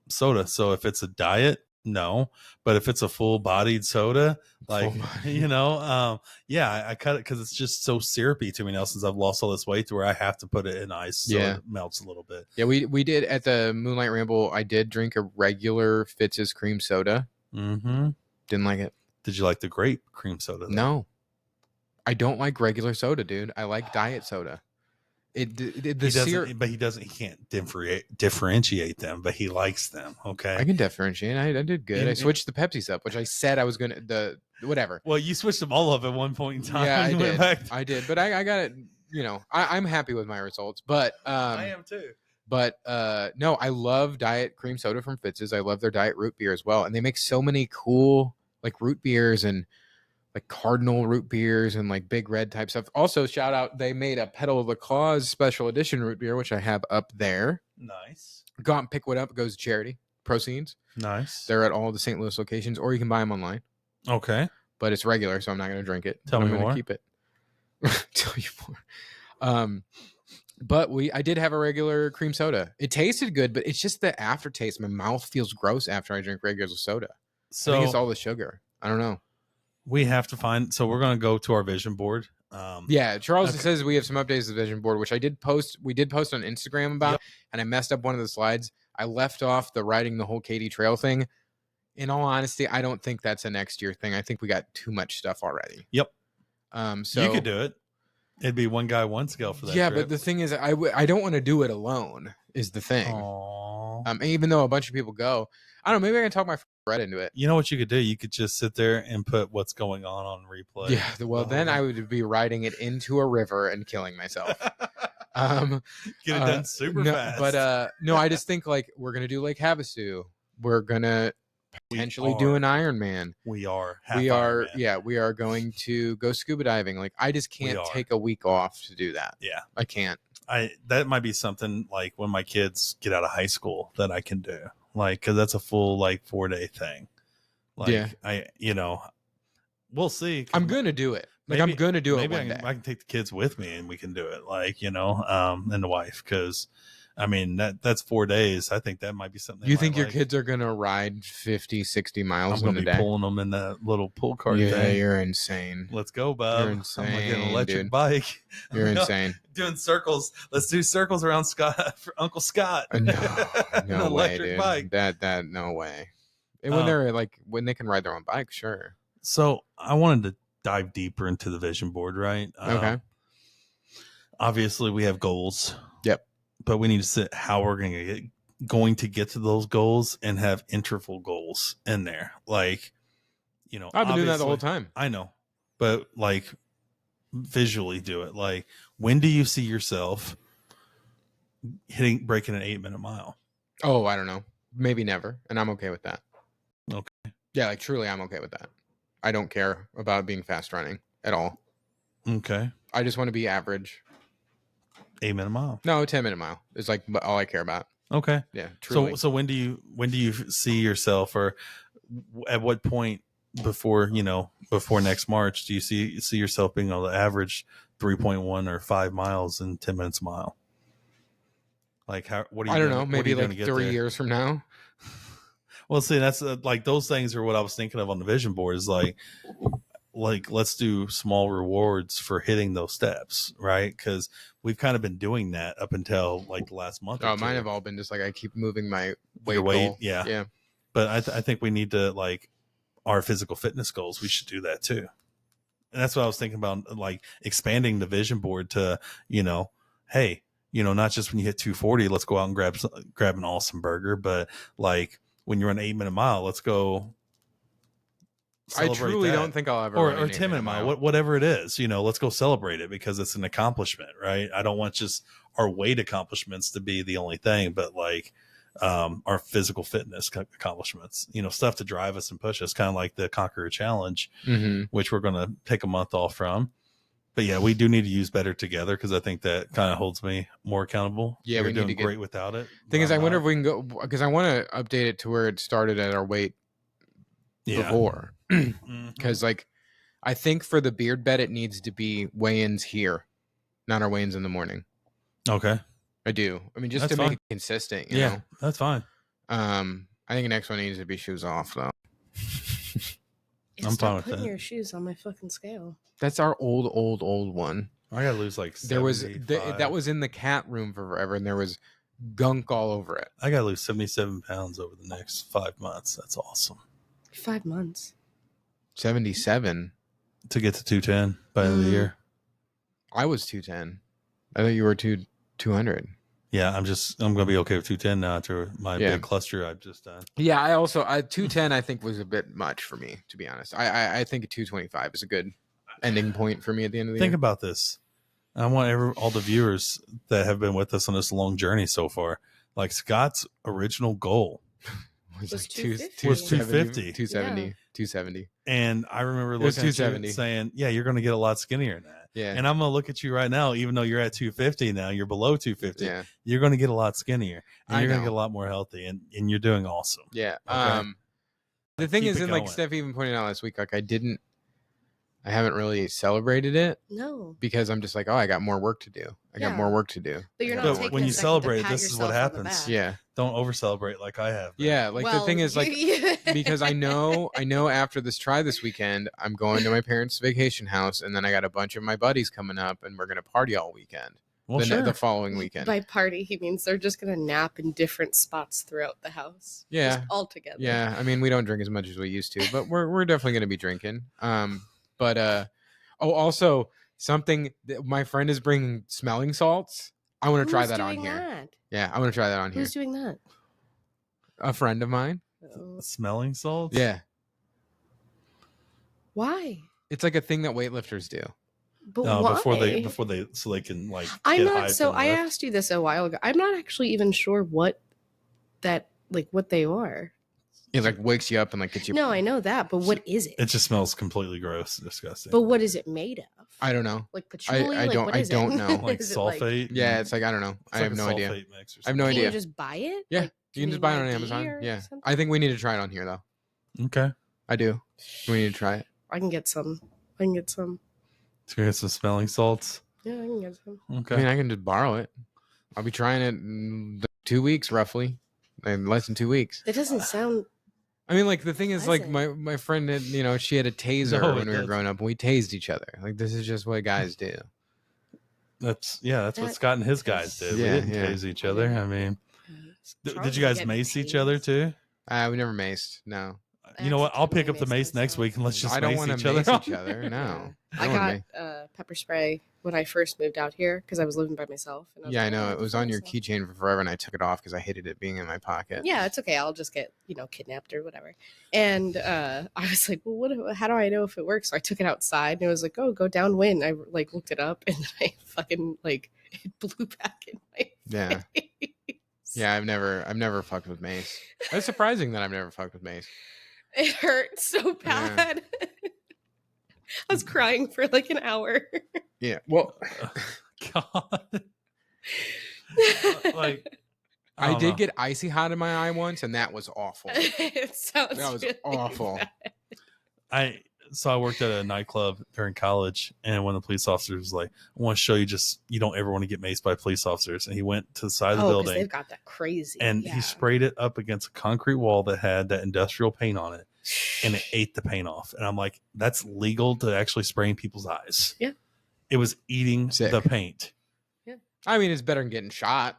soda. So if it's a diet, No, but if it's a full-bodied soda, like I cut it because it's just so syrupy to me now since I've lost all this weight to where I have to put it in ice so it melts a little bit. Yeah, we did at the Moonlight Ramble. I did drink a regular Fitz's cream soda. Mm-hmm. Didn't like it. Did you like the grape cream soda? Though? No, I don't like regular soda, dude. I like diet soda. He can't differentiate them, but he likes them. Okay, I can differentiate. I did good. I switched the Pepsis up, which I said I was gonna whatever. Well, you switched them all up at one point in time. Yeah, I did, but I got it. I'm happy with my results, but I am too. But no, I love diet cream soda from Fitz's. I love their diet root beer as well, and they make so many cool like root beers and like cardinal root beers and like big red type stuff. Also, shout out, they made a Petal of the Claws special edition root beer, which I have up there. Nice. Go out and pick one up. It goes to charity proceeds. Nice. They're at all the St. Louis locations, or you can buy them online. Okay. But it's regular, so I'm not going to drink it. Tell me more. I'm going to keep it. Tell you more. But I did have a regular cream soda. It tasted good, but it's just the aftertaste. My mouth feels gross after I drink regular soda. So I think it's all the sugar. I don't know. We have to find. So we're going to go to our vision board. Charles says we have some updates to the vision board, which I did post. We did post on Instagram about, and I messed up one of the slides. I left off the riding the whole Katy Trail thing. In all honesty, I don't think that's a next year thing. I think we got too much stuff already. Yep. So you could do it. It'd be one guy, one scale for that. Yeah, trip. But the thing is, I don't want to do it alone. Is the thing. Even though a bunch of people go, I don't know. Maybe I can talk my friend into it. You know what you could do? You could just sit there and put what's going on replay. Yeah. Well, then I would be riding it into a river and killing myself. Get it done super fast. But no, I just think like we're gonna do Lake Havasu. We're gonna potentially do an Ironman. We are. Yeah, we are going to go scuba diving. Like I just can't take a week off to do that. Yeah, I can't. That might be something like when my kids get out of high school that I can do. Like, cause that's a full like 4-day thing. Like we'll see. I'm going to do it. Like I'm going to do it one day. I can take the kids with me and we can do it. Like, and the wife. Cause I mean, that's 4 days. I think that might be something. You think your kids are going to ride 50, 60 miles in a day? I'm going to be pulling them in that little pull cart thing. Yeah, you're insane. Let's go, bub. You're insane. I'm going to get an electric bike. You're insane. Doing circles. Let's do circles around Scott for Uncle Scott. No an way, electric dude. Bike. That no way. And when they're when they can ride their own bike, sure. So I wanted to dive deeper into the vision board, right? Okay. Obviously, we have goals. Yep. But we need to sit how we're going to get to those goals and have interval goals in there. Like, I've been doing that the whole time. I know, but like visually do it. Like, when do you see yourself breaking an 8-minute mile? Oh, I don't know. Maybe never. And I'm okay with that. Okay. Yeah. Like truly, I'm okay with that. I don't care about being fast running at all. Okay. I just want to be average. 8-minute mile. No, 10-minute mile is like all I care about. Okay. Yeah. Truly. So when do you see yourself, or at what point before next March do you see yourself being able to average 3.1 or 5 miles in 10 minutes a mile? Like what are you? I don't know. Maybe like 3 years from now. Well, see, that's like those things are what I was thinking of on the vision board. Is like let's do small rewards for hitting those steps, right? Because we've kind of been doing that up until like the last month. Oh, mine have all been just like I keep moving my weight. Goal. Yeah. But I think we need to like our physical fitness goals. We should do that too. And that's what I was thinking about, like expanding the vision board to, hey, not just when you hit 240, let's go out and grab an awesome burger, but like when you're on an 8-minute mile, let's go. I truly don't think I'll ever or 10-minute mile, whatever it is, let's go celebrate it because it's an accomplishment, right? I don't want just our weight accomplishments to be the only thing, but like our physical fitness accomplishments, stuff to drive us and push us, kind of like the Conqueror Challenge, which we're going to take a month off from. But yeah, we do need to use Better Together because I think that kind of holds me more accountable. Yeah, we're doing great without it. Thing is, I wonder if we can go, because I want to update it to where it started at our weight before. Because like I think for the beard bed it needs to be weigh-ins here, not our weigh-ins in the morning. Okay. I do. I mean, just to make it consistent, you know? That's fine. I I think the next one needs to be shoes off though. I'm fine with putting that. your shoes on my fucking scale. That's our old one. I gotta lose like 75. That was in the cat room for forever, and there was gunk all over it. I gotta lose 77 pounds over the next 5 months. That's awesome. 5 months. 77 to get to 210 by the end of the year. I was 210. I thought you were 200. Yeah, I'm gonna be okay with 210 now after my big cluster I've just done. Yeah, I 210 I think was a bit much for me, to be honest. I think 225 is a good ending point for me at the end of the year. Think about this. I want all the viewers that have been with us on this long journey so far. Like Scott's original goal was like 250. 270. And I remember looking at you saying, yeah, you're going to get a lot skinnier than that. Yeah. And I'm going to look at you right now, even though you're at 250 now, you're below 250. Yeah. You're going to get a lot skinnier. And you're going to get a lot more healthy. And you're doing awesome. Yeah. Okay? The thing is, and like Steph even pointed out last week, like I haven't really celebrated it. No. Because I'm just like, oh, I got more work to do. I got more work to do. But you're not taking when you celebrate, this is what happens. Yeah. Don't over celebrate like I have. Yeah. Like the thing is, like, because I know after this weekend, I'm going to my parents' vacation house, and then I got a bunch of my buddies coming up, and we're going to party all weekend. Well, the following weekend. By party, he means they're just going to nap in different spots throughout the house. Yeah. Just all together. Yeah. I mean, we don't drink as much as we used to, but we're definitely going to be drinking. Also something that my friend is bringing smelling salts. I want to try that on here. That? Yeah, I want to try that on here. Who's doing that? A friend of mine. Smelling salts? Yeah. Why? It's like a thing that weightlifters do. But why? before they so they can like. I'm not. So I asked you this a while ago. I'm not actually even sure what they are. It like wakes you up and like gets you. No, I know that, but what is it? It just smells completely gross and disgusting. But what is it made of? I don't know. Like patchouli? I don't know. Like sulfate? Yeah, it's like I don't know. I have no idea. I have no idea. Can you just buy it? Yeah, you can just buy it on Amazon. Yeah, something? I think we need to try it on here though. Okay, I do. We need to try it. I can get some. Let's go get some smelling salts. Yeah, I can get some. Okay. I mean, I can just borrow it. I'll be trying it in 2 weeks, roughly, in less than 2 weeks. It doesn't sound. I mean, like the thing is, like my friend had, she had a taser when we were growing up, and we tased each other. Like this is just what guys do. That's what Scott and his guys did. We didn't tase each other. I mean, did you guys mace each other too? We never maced. No. You know what? I'll pick up the mace next week and let's just. I don't want to mace each other. No. I got pepper spray when I first moved out here because I was living by myself. And I know. It was on your keychain for forever, and I took it off because I hated it being in my pocket. Yeah, it's okay. I'll just get kidnapped or whatever. And I was like, well, how do I know if it works? So I took it outside, and it was like, oh, go downwind. I looked it up, and I fucking it blew back in my face. Yeah, I've never fucked with mace. It's surprising that I've never fucked with mace. It hurt so bad. Yeah. I was crying for like an hour. Yeah. Well, God. I did get icy hot in my eye once, and that was awful. That was really awful. Bad. So I worked at a nightclub during college, and one of the police officers was like, I want to show you you don't ever want to get maced by police officers. And he went to the side of the building. They've got that crazy. And he sprayed it up against a concrete wall that had that industrial paint on it, and it ate the paint off. And I'm like, that's legal to actually spray in people's eyes. Yeah. It was eating the paint. Yeah. I mean, it's better than getting shot.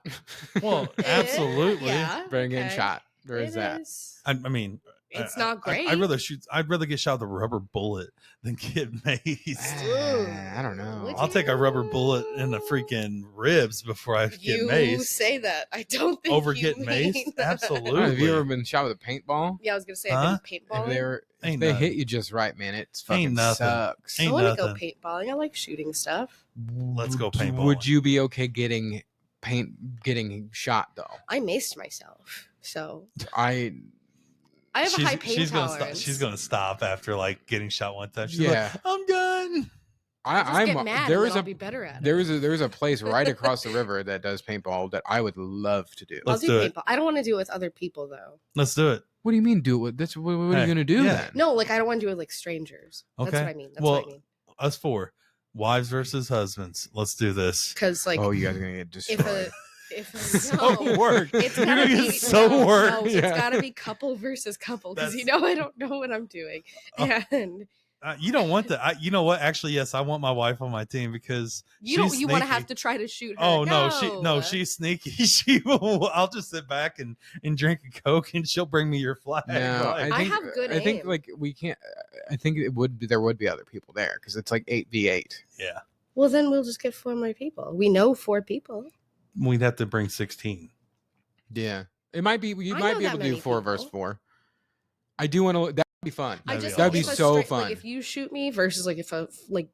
Well, absolutely. Yeah, better than getting shot. There is that. I mean... It's not great. I'd rather get shot with a rubber bullet than get maced. I don't know. I'll take a rubber bullet in the freaking ribs before I get maced. You say that. I don't think over getting maced. Absolutely. Have you ever been shot with a paintball? Yeah, I was gonna say I've been paintballing. If they hit you just right, man, it's fucking sucks. I want to go paintballing. I like shooting stuff. Let's go paintballing. Would you be okay getting shot though? I maced myself, so I have a high pain tolerance. She's gonna stop after like getting shot one time. She's like, I'm done. I'm get mad. I'll be better at it. There's a place right across the river that does paintball that I would love to do. I'll do paintball. I don't want to do it with other people though. Let's do it. What do you mean do it with? That's what are you gonna do then? No, like I don't want to do it like strangers. Okay. That's what I mean. That's what I mean. Us four, wives versus husbands. Let's do this. Because like, you guys are gonna get destroyed. so work. It's You're gotta gonna be get so work. No, it's gotta be couple versus couple because I don't know what I'm doing. And you don't want that. You know what? Actually, yes, I want my wife on my team because you want to have to try to shoot her. Oh she's sneaky. She will. I'll just sit back and drink a Coke, and she'll bring me your flag. No, I have good. I think like we can't. I think there would be other people there because it's like 8v8. Yeah. Well, then we'll just get 4 more people. We know 4 people. We'd have to bring 16. Yeah, it might be. You might be able to do 4 versus 4. I do want to. That'd be fun. That'd be so fun. Like if you shoot me versus like if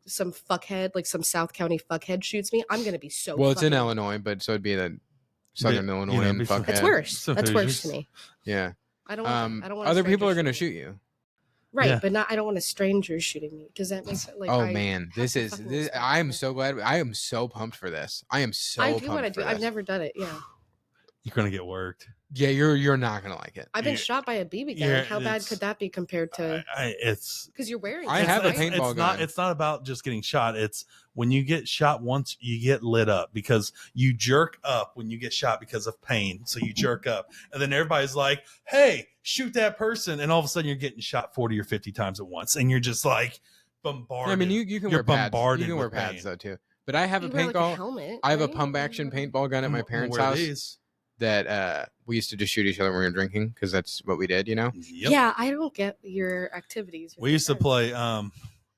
some fuckhead, like some South County fuckhead shoots me, I'm gonna be so. Well, it's in Illinois, but so it'd be the Southern Illinois and fuckhead. That's worse. That's worse to me. Yeah. I don't want. I don't want. Other people are gonna shoot you. Right, but not. I don't want a stranger shooting me. Does that make sense? Like, man, this. I am so glad. I am so pumped for this. I am so. I do want to do. I've never done it. Yeah. You're gonna get worked. Yeah, you're not gonna like it. I've been shot by a BB gun. How bad could that be compared to? It's because you're wearing. I have a paintball gun. It's not about just getting shot. It's when you get shot once, you get lit up because you jerk up when you get shot because of pain. So you jerk up, and then everybody's like, "Hey, shoot that person!" And all of a sudden, you're getting shot 40 or 50 times at once, and you're just like bombarded. I mean, you can wear pads. You can wear pads though too. But I have a paintball. Helmet, I have a pump action paintball gun at my parents' house. That we used to just shoot each other when we were drinking because that's what we did, Yep. Yeah, I don't get your activities. We used to play.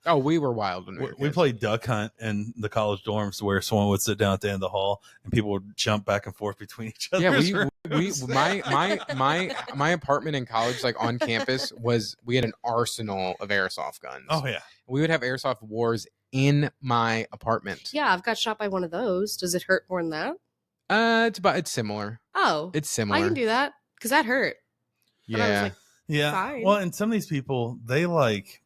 We were wild when we played duck hunt in the college dorms where someone would sit down at the end of the hall and people would jump back and forth between each other. Yeah, my apartment in college, like on campus, we had an arsenal of airsoft guns. Oh yeah, we would have airsoft wars in my apartment. Yeah, I've got shot by one of those. Does it hurt more than that? It's similar. Oh, it's similar. I can do that because that hurt. Yeah, fine. Well, and some of these people, they like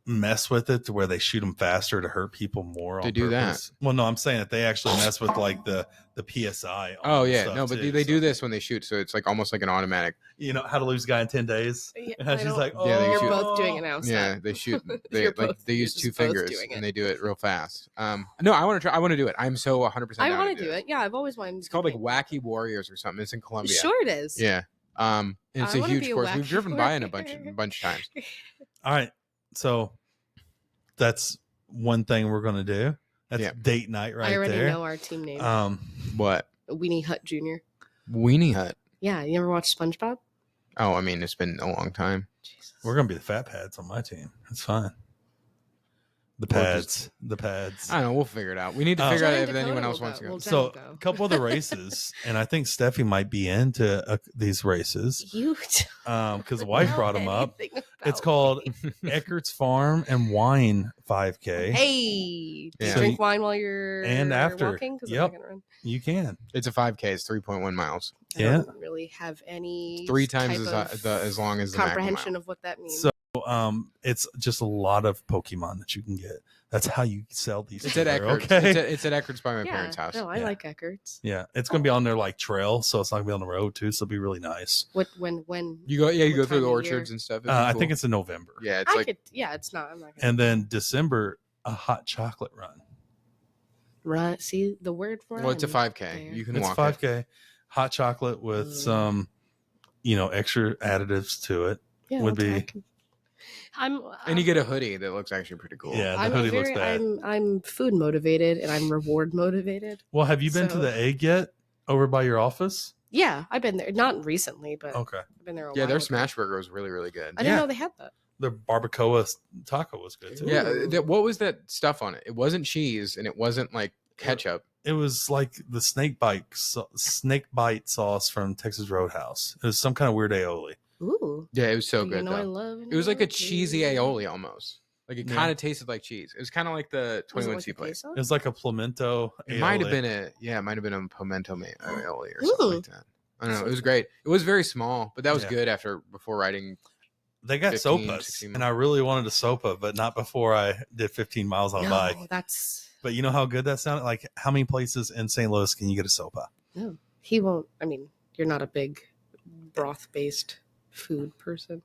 mess with it to where they shoot them faster to hurt people more. They do that. Well, no, I'm saying that they actually mess with like the PSI. Oh yeah, no, but they do this when they shoot, so it's like almost like an automatic. You know how to lose a guy in 10 days. Yeah, she's like, you're both doing it now. Yeah, they shoot. They use 2 fingers and they do it real fast. No, I want to try. I want to do it. I'm so 100%. I want to do it. Yeah, I've always wanted. It's called like Wacky Warriors or something. It's in Columbia. Sure, it is. Yeah. It's a huge course. We've driven by it a bunch of times. All right, so that's one thing we're gonna do. That's date night right there. I already know our team name. What? Weenie Hut Jr. Weenie Hut. Yeah, you ever watch SpongeBob? Oh, I mean, it's been a long time. Jesus. We're gonna be the fat pads on my team. It's fine. The pads. I don't know. We'll figure it out. We need to figure out if anyone else wants to go. So a couple of the races, and I think Steffi might be into these races. Because the wife brought them up. It's called Eckert's Farm and Wine 5K. Hey, do you drink wine while you're walking? Yep, you can. It's a 5K. It's 3.1 miles. I don't really have any 3 times as long as the comprehension of what that means. So it's just a lot of Pokemon that you can get. That's how you sell these. It's at Eckert's. Okay, it's at Eckert's by my parents' house. No, I like Eckert's. Yeah, it's gonna be on their like trail, so it's not gonna be on the road too. So it'll be really nice. When you go? Yeah, you go through the orchards and stuff. I think it's in November. Yeah, it's it's not. I'm not. And then December, a hot chocolate run. Run. See the word run. Well, it's a 5K. You can walk. It's 5K. Hot chocolate with some, extra additives to it. Yeah, would be. And you get a hoodie that looks actually pretty cool. Yeah, the hoodie looks bad. I'm food motivated and I'm reward motivated. Well, have you been to the Egg yet? Over by your office? Yeah, I've been there. Not recently, but okay. I've been there a while. Yeah, their smash burger was really, really good. I didn't know they had that. Their barbacoa taco was good too. Yeah, what was that stuff on it? It wasn't cheese and it wasn't like ketchup. It was like the snake bite sauce from Texas Roadhouse. It was some kind of weird aioli. Ooh. Yeah, it was so good. I love it was like a cheesy aioli almost. Like it kind of tasted like cheese. It was kind of like the 21 C plate. It was like a pimento. It might have been a pimento aioli or something like that. I don't know. It was great. It was very small, but that was good before riding. They got sopas, and I really wanted a sopa, but not before I did 15 miles on a bike. But you know how good that sounded? Like, how many places in St. Louis can you get a sopa? No, he won't. I mean, you're not a big broth-based food person.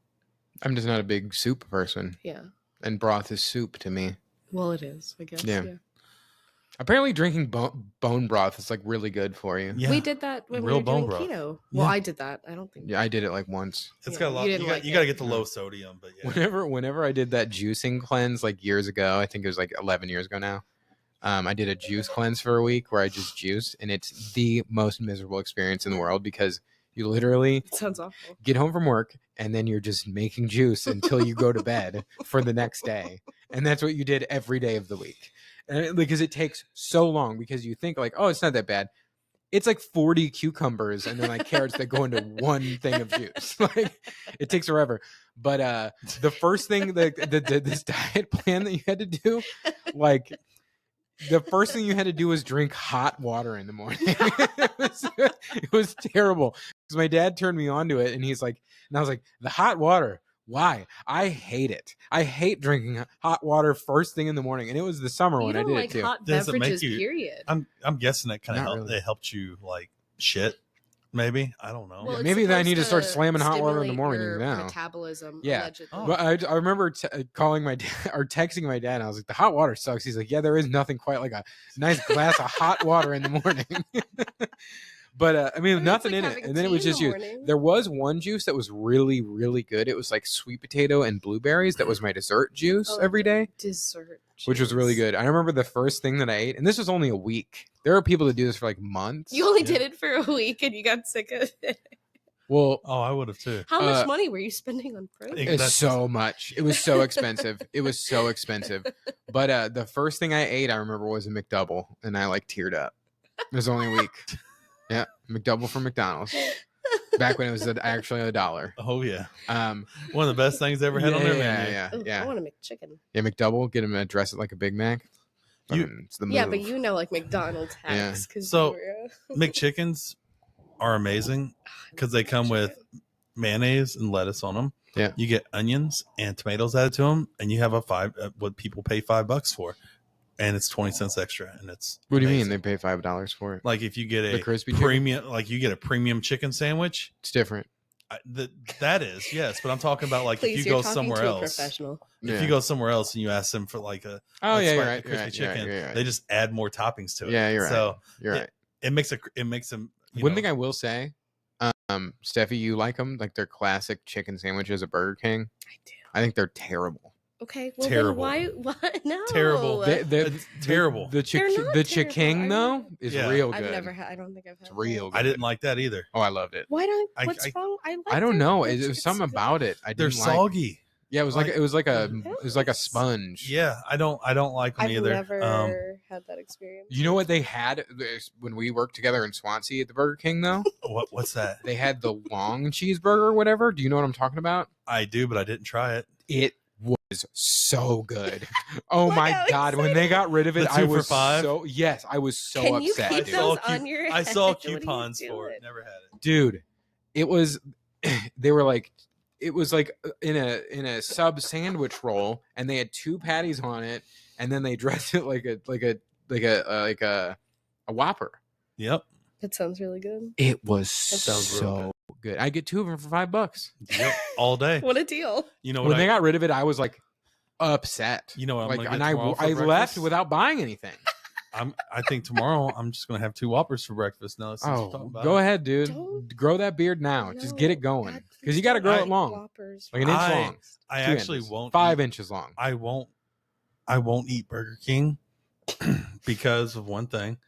I'm just not a big soup person. Yeah. And broth is soup to me. Well, it is, I guess. Yeah. Apparently, drinking bone broth is like really good for you. Yeah. We did that when we Real were doing bone broth. keto. Yeah. Well, I did that. I don't think. Yeah, I did it like once. It's Yeah, got a lot. you You, didn't got, like you got to it. get the low No. sodium, but yeah. Whenever I did that juicing cleanse like years ago, I think it was like 11 years ago now. I did a juice cleanse for a week where I just juiced, and it's the most miserable experience in the world because you literally It sounds awful. get home from work and then you're just making juice until you go to bed for the next day, and that's what you did every day of the week. And because it takes so long, because you think like, oh, it's not that bad. It's like 40 cucumbers and then like carrots that go into one thing of juice. Like it takes forever. But the first thing this diet plan that you had to do, like the first thing you had to do was drink hot water in the morning. It was terrible because my dad turned me on to it, and he's like, and I was like, the hot water. Why? I hate it. I hate drinking hot water first thing in the morning, and it was the summer You when I don't did like it too. hot Does it make beverages, you- period. I'm guessing that kind of Not helped. really. It helped you like shit. Maybe I don't know. Well, it's Maybe I need to start supposed slamming hot water in the stimulate morning your now. Metabolism, Yeah. allegedly. Oh. But I remember calling my dad or texting my dad, and I was like, the hot water sucks. He's like, yeah, there is nothing quite like a nice glass of hot water in the morning. But I mean, it's nothing like in it. having And then it tea was in just the you. morning. There was one juice that was really, really good. It was like sweet potato and blueberries. That was my dessert juice Oh, every day, Dessert. which was really juice. good. I remember the first thing that I ate, and this was only a week. There are people that do this for like months. You only Yeah. did it for a week and you got sick of it. Well, Oh, I would have too. How much money were you spending on protein? It- it's that's- so much. It was so expensive. It was so expensive. But the first thing I ate, I remember, was a McDouble, and I like teared up. It was only a week. Yeah, McDouble from McDonald's. Back when it was actually $1. Oh yeah, Um, one of the best things I ever had on their menu. yeah, Ooh, I yeah. want to make chicken. Yeah, McDouble. Get him to dress it like a Big Mac. You- Fucking, it's the move. Yeah, but you know, like McDonald's Yeah. hacks. Cause So- you were, McChickens are amazing because they come with mayonnaise and lettuce on them. Yeah. You get onions and tomatoes added to them, and you have what people pay $5 for, and it's 20 cents extra, and it's What do you mean amazing. they pay $5 for it? Like if you get The a crispy chicken? premium, like you get a premium chicken sandwich. It's different. That is yes, but I'm talking about like Please, if you you're go talking somewhere to a else. professional. Yeah. If you go somewhere else and you ask them for like a Oh like yeah, you're spicy right. crispy You're right. chicken, You're right. they just add more toppings to it. Yeah, you're right. So You're right. it makes them. One thing I will say, Steffi, you like them, like their classic chicken sandwiches at Burger King. I do. I think they're terrible. Okay, well Terrible. then why? No, Terrible. They're It's terrible. The They're not the terrible. Chiking I've though never- is Yeah. real I've good. never had. I don't think I've had. It's real that. good. I didn't like that either. Oh, I loved it. Why don't? I- What's I- wrong? I like. I don't their- know. their It was chicken something sandwich. about it. I They're didn't like. soggy. Yeah, it was like Like- it was like a sponge. Yeah, I don't like them I've either. never had that experience. You know what they had when we worked together in Swansea at the Burger King though? What's that? They had the long cheeseburger or whatever. Do you know what I'm talking about? I do, but I didn't try it. It was so good. Oh Look my how god, when excited. they got rid of it, The I 2 for was $5? so yes, I was so Can you upset. keep dude. those on your I saw head? What are you coupons for doing? it. Never had it. Dude, it was they were like it was like in a sub sandwich roll, and they had 2 patties on it, and then they dressed it like a Whopper. Yep. That sounds really good. It was sounds real so good. I get 2 of them for $5. Yep. All day. What a deal! You know When what? they got rid of it, I was like upset. You know what I'm like, gonna get and I tomorrow for left breakfast? without buying anything. I think tomorrow I'm just gonna have 2 Whoppers for breakfast. Now, since we're talking Oh, about go it. ahead, dude. Don't- Grow that beard now. Just get it No, going, God, because you please got to don't grow eat it long, Whoppers like an for inch I- long. I 2 actually inches. won't 5 eat- inches long. I won't eat Burger King because of one thing.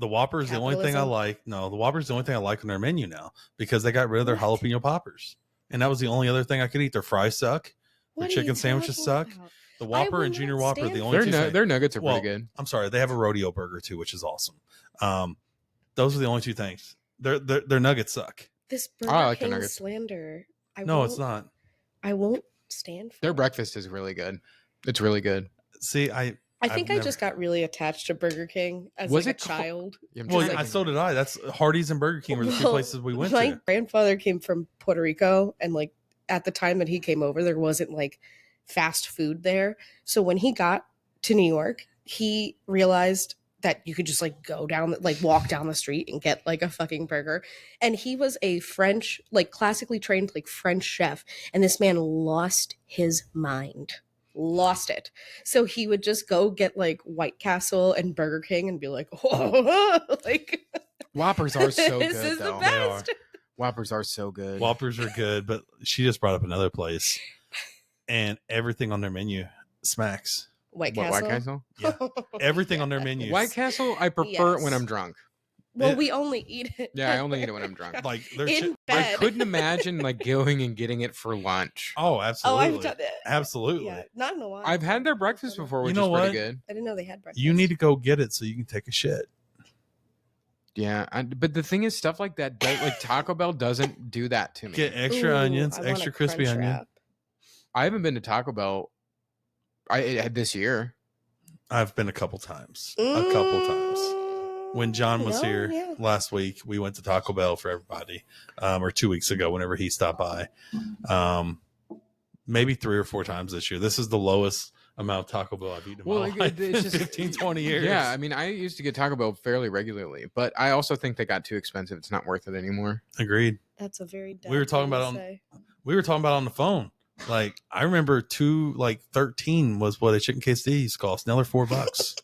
The Whopper is the only thing I Capitalism. like. No, the Whopper is the only thing I like on their menu now because they got rid of their What? jalapeno poppers, and that was the only other thing I could eat. Their fries suck. What are chicken you sandwiches talking suck. about? The I Whopper will and Junior not Whopper are the stand only for two. Their nuggets are Well, pretty good. I'm sorry, they have a rodeo burger too, which is awesome. Those are the only 2 things. Their nuggets suck. This Burger I like the King nuggets. slander. No, it's not. I won't stand for Their it. breakfast is really good. It's really good. See, I I've think I never- just got really attached to Burger King as Was like it a called- child. Yeah, I'm well, just like- thinking. so did I. That's Hardee's and Burger King were the 2 Well, places we went my to. grandfather came from Puerto Rico, and like at the time that he came over, there wasn't like fast food there. So when he got to New York, he realized that you could just like walk down the street and get like a fucking burger. And he was a French, like classically trained like French chef, and this man lost his mind. lost it. So he would just go get like White Castle and Burger King and be like, "Whoa!" like Whoppers are so this good. is Though. the best. Whoppers are so good. Whoppers are good, but she just brought up another place, and everything on their menu smacks. White What, Castle. Yeah, everything on their menu. White Castle, I prefer it when I'm drunk. Well, we only eat it. Yeah, I only eat it when I'm drunk. Like in I bed. couldn't imagine like going and getting it for lunch. Oh, Oh, absolutely. I've done it. Absolutely. Yeah, not in a while. I've had their breakfast before, which You know is pretty what? good. I didn't know they had breakfast. You need to go get it so you can take a shit. Yeah, but the thing is, stuff like that, like Taco Bell doesn't do that to me. Get extra Ooh, onions, I want extra a crispy Crunch onion. Wrap. I haven't been to Taco Bell. I had this year. I've been a couple times. A couple times. When John was here yeah. last week, we went to Taco Bell for everybody, or 2 weeks ago, whenever he stopped by. Maybe 3 or 4 times this year. This is the lowest amount of Taco Bell I've eaten in my life it's in just 15, 20 years. Yeah, I mean, I used to get Taco Bell fairly regularly, but I also think they got too expensive. It's not worth it anymore. Agreed. That's a very dumb We were talking thing about to on say. we were talking about on the phone. Like I remember 13 was what a chicken quesadilla used to cost. Now they're $4.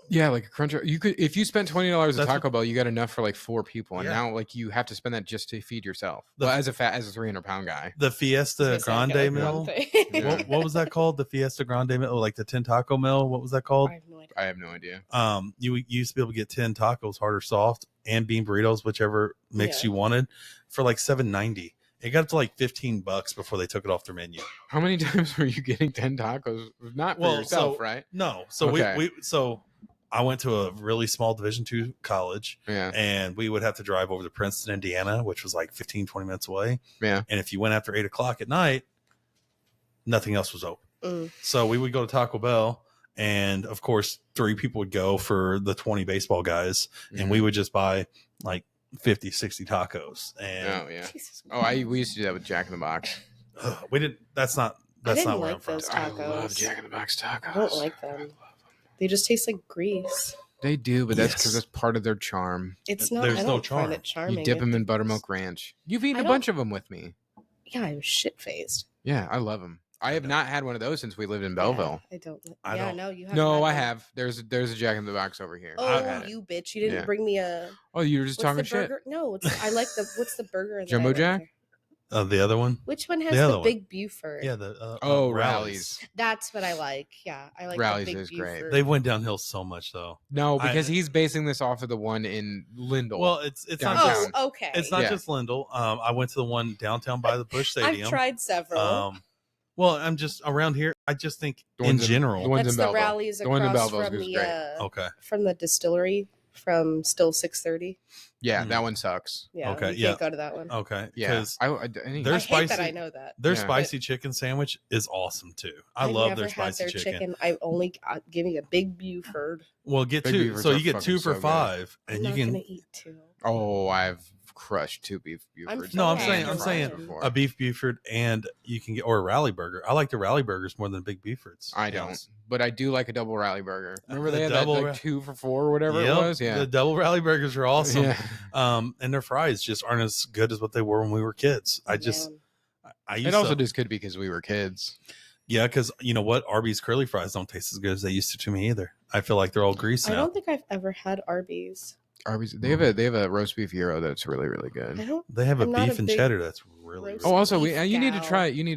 Yeah, like a crunch. You could, if you spent $20 at That's Taco Bell, you got enough for like 4 people, and Yeah. now like you have to spend that just to feed yourself. The- Well, as a 300-pound guy. The I Fiesta was gonna say, I Grande got, like, one meal. thing. Yeah. What was that called? The Fiesta Grande meal, like the 10 taco meal. What was that called? I have no idea. I have no idea. You used to be able to get 10 tacos, hard or soft, and bean burritos, whichever mix Yeah. you wanted, for like $7.90. It got up to like $15 before they took it off their menu. How many times were you getting 10 tacos? Not for yourself, right? No. So Okay. so I went to a really small Division II college, Yeah. and we would have to drive over to Princeton, Indiana, which was like 15, 20 minutes away. Yeah. And if you went after 8:00 at night, nothing else was open. Mm. So we would go to Taco Bell, and of course, 3 people would go for the 20 baseball guys, and we would just buy like 50, 60 tacos. And Oh, yeah. Jesus We used to do that with Jack in the Box. we didn't. That's not where didn't I'm like from. those I tacos. love Jack in the Box tacos. I don't like them. They just taste like grease. They do, but that's Yes. because that's part of their charm. It's not. There's I no don't charm. find it charming. You dip them in It's- buttermilk ranch. You've eaten I a don't- bunch of them with me. Yeah, I was shit faced. Yeah, I love them. I have know. not had one of those since we lived in Belleville. I don't. I Yeah, don't- no, you haven't. No, had I one. have. There's a Jack in the Box over here. Oh, I've had it. you bitch! You didn't Yeah. bring me a. Oh, you were just What's talking the shit. burger? No, it's, I like the. What's the burger? that Jumbo I like Jack? there? The other one. Which one has The the, other one. big Buford? Yeah. The Rallies. That's what I like. Yeah, I like Rallies the big is great. Buford. They went downhill so much though. No, because he's basing this off of the one in Lindell. Well, it's not Downtown. just Oh, okay. it's not Yeah. just Lindell. I went to the one downtown by the Busch Stadium. I've tried several. Well, I'm just around here. I just think The in ones general. the ones That's in the Belleville. rallies The one in across Belleville from is the great. Okay. from the distillery from Still 630. Yeah, Mm. that one sucks. Yeah, Okay, you yeah. can't go to that one. Okay. Yeah, Because anyway. They're I hate that spicy. I know that. their Yeah. spicy chicken sandwich is awesome too. I love never their had spicy their chicken. I only give me a big Buford. Well, get Big 2. Beavers So are you get fucking 2 for so good. $5, I'm and you not can gonna eat 2. Oh, I've crushed 2 beef Bufords. No, I'm saying before. a beef Buford, and you can get or a rally burger. I like the rally burgers more than big Bufords. I don't, but I do like a double rally burger. Remember they The had that double like ra- 2 for $4 or whatever Yep, it was? Yeah. the double rally burgers are awesome. Yeah. And their fries just aren't as good as what they were when we were kids. I used It also to, just could because we were kids. yeah, because you know what, Arby's curly fries don't taste as good as they used to me either. I feel like they're all grease I now. don't think I've ever had Arby's. Arby's, they have a roast beef gyro that's really, really I good. don't. They have a I'm not beef a and big cheddar that's really. roast really Oh, also beef you need to gal.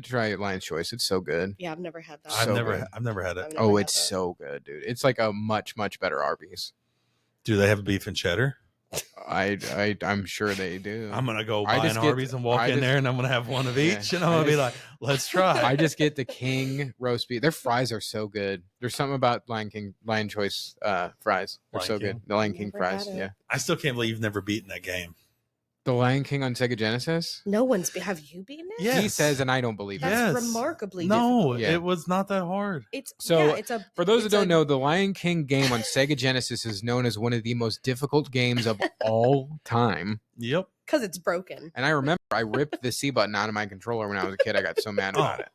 try Lion's Choice. It's so good. Yeah, I've never had that. so good. I've never had it. I've never Oh, had it's that. so good, dude. It's like a much better Arby's. Do they have beef and cheddar? I'm sure they do. I'm gonna go I buy just an get- Arby's and walk I in just- there, and I'm gonna have one of Yeah, each, and I'm I gonna be just- like, "Let's try." I just get the King roast beef. Their fries are so good. There's something about Lion Choice fries. They're Lion so King? good. The Lion King Never fries. had it. Yeah. I still can't believe you've never beaten that game. The Lion King on Sega Genesis. No one's. Have you beaten it? Yeah. He Yes. says, and I don't believe That's it. Yes. remarkably No, difficult. Yeah. it was not that hard. It's So, yeah, it's a. For those who it's a- don't know, the Lion King game on Sega Genesis is known as one of the most difficult games of all time. Yep. because it's broken. And I remember I ripped the C button out of my controller when I was a kid. I got so mad about it.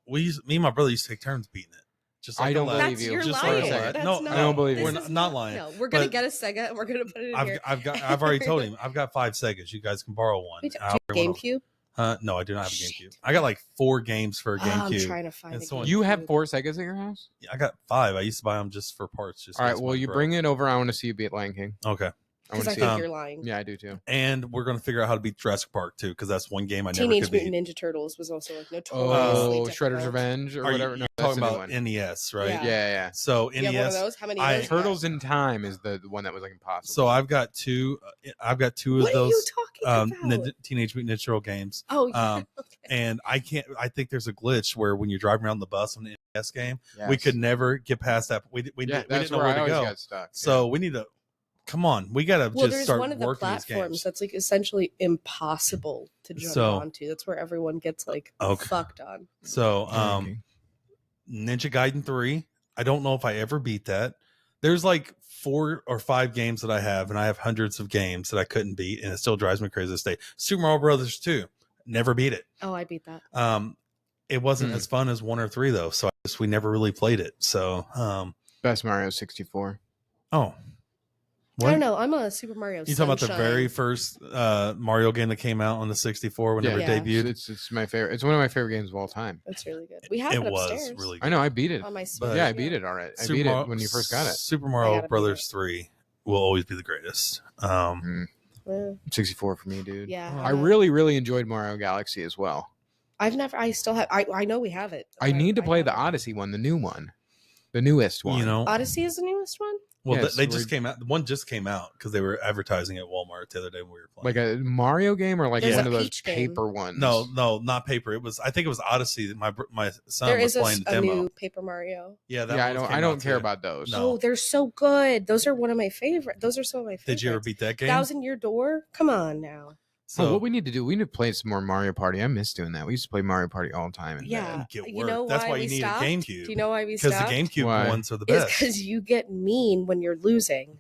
Me and my brother used to take turns beating it. Just I a don't lad. believe That's you. you're Just lying. like a lad. That's No, not, I don't believe you. this We're is not lying. No, we're gonna But get a Sega and we're gonna put it in here. I've already told him I've got 5 Segas. You guys can borrow one. Wait, do I you already went GameCube? No, I do not have a GameCube. I got like 4 games for a GameCube. I'm trying to find it. You have 4 Segas at your house? Yeah, I got 5. I used to buy them just for parts. Just all right. Well, you bring it over. I want to see you beat Lion King. Okay. Because I think you're lying. Yeah, I do too. And we're going to figure out how to beat Jurassic Park too, because that's one game I never Teenage could beat. Mutant Ninja Turtles was also like notoriously Shredder's Revenge or whatever. You're talking about NES, right? Yeah. So you NES. have one of those? How many? Of those Turtles in Time is the one that was like impossible. So I've got 2. I've got 2 what of those. Are you talking about? Teenage Mutant Ninja Turtle games. Oh, yeah. Okay. And I think there's a glitch where when you're driving around the bus on the NES game, we could never get past that. We didn't know where to go. Got stuck. So we need to. Come on, we gotta just start working these games. Well, there's one of the platforms that's like essentially impossible to jump onto. That's where everyone gets like fucked on. So, Ninja Gaiden 3. I don't know if I ever beat that. There's like 4 or 5 games that I have, and I have hundreds of games that I couldn't beat, and it still drives me crazy to this day. Super Mario Brothers 2. Never beat it. Oh, I beat that. It wasn't as fun as 1 or 3 though, so we never really played it. So, Best Mario 64. Oh. What? I don't know. I'm a Super Mario. You talking about the very first Mario game that came out on the 64 whenever it debuted? It's my favorite. It's one of my favorite games of all time. It's really good. We have it upstairs. Was really good. I know. I beat it. On my I beat it already. I beat it when you first got it. Super Mario Brothers 3 will always be the greatest. 64 for me, dude. Yeah. I really, really enjoyed Mario Galaxy as well. I still have. I know we have it. I need to play the Odyssey one, the new one, the newest one. You know, Odyssey is the newest one. Well, they just came out. One just came out because they were advertising at Walmart the other day when we were playing. Like a Mario game or like There's one of those Peach paper game. ones? No, not paper. I think it was Odyssey. My son was playing the demo. There is a new Paper Mario. Yeah, I don't care about those. No. Oh, they're so good. Those are one of my favorite. Those are some of my favorites. Did you ever beat that game? 1,000 Year Door? Come on now. So what we need to do, we need to play some more Mario Party. I miss doing that. We used to play Mario Party all the time. Yeah. You know that's why you need a GameCube. Do you know why we stopped? Because the GameCube ones are the best. It's because you get mean when you're losing.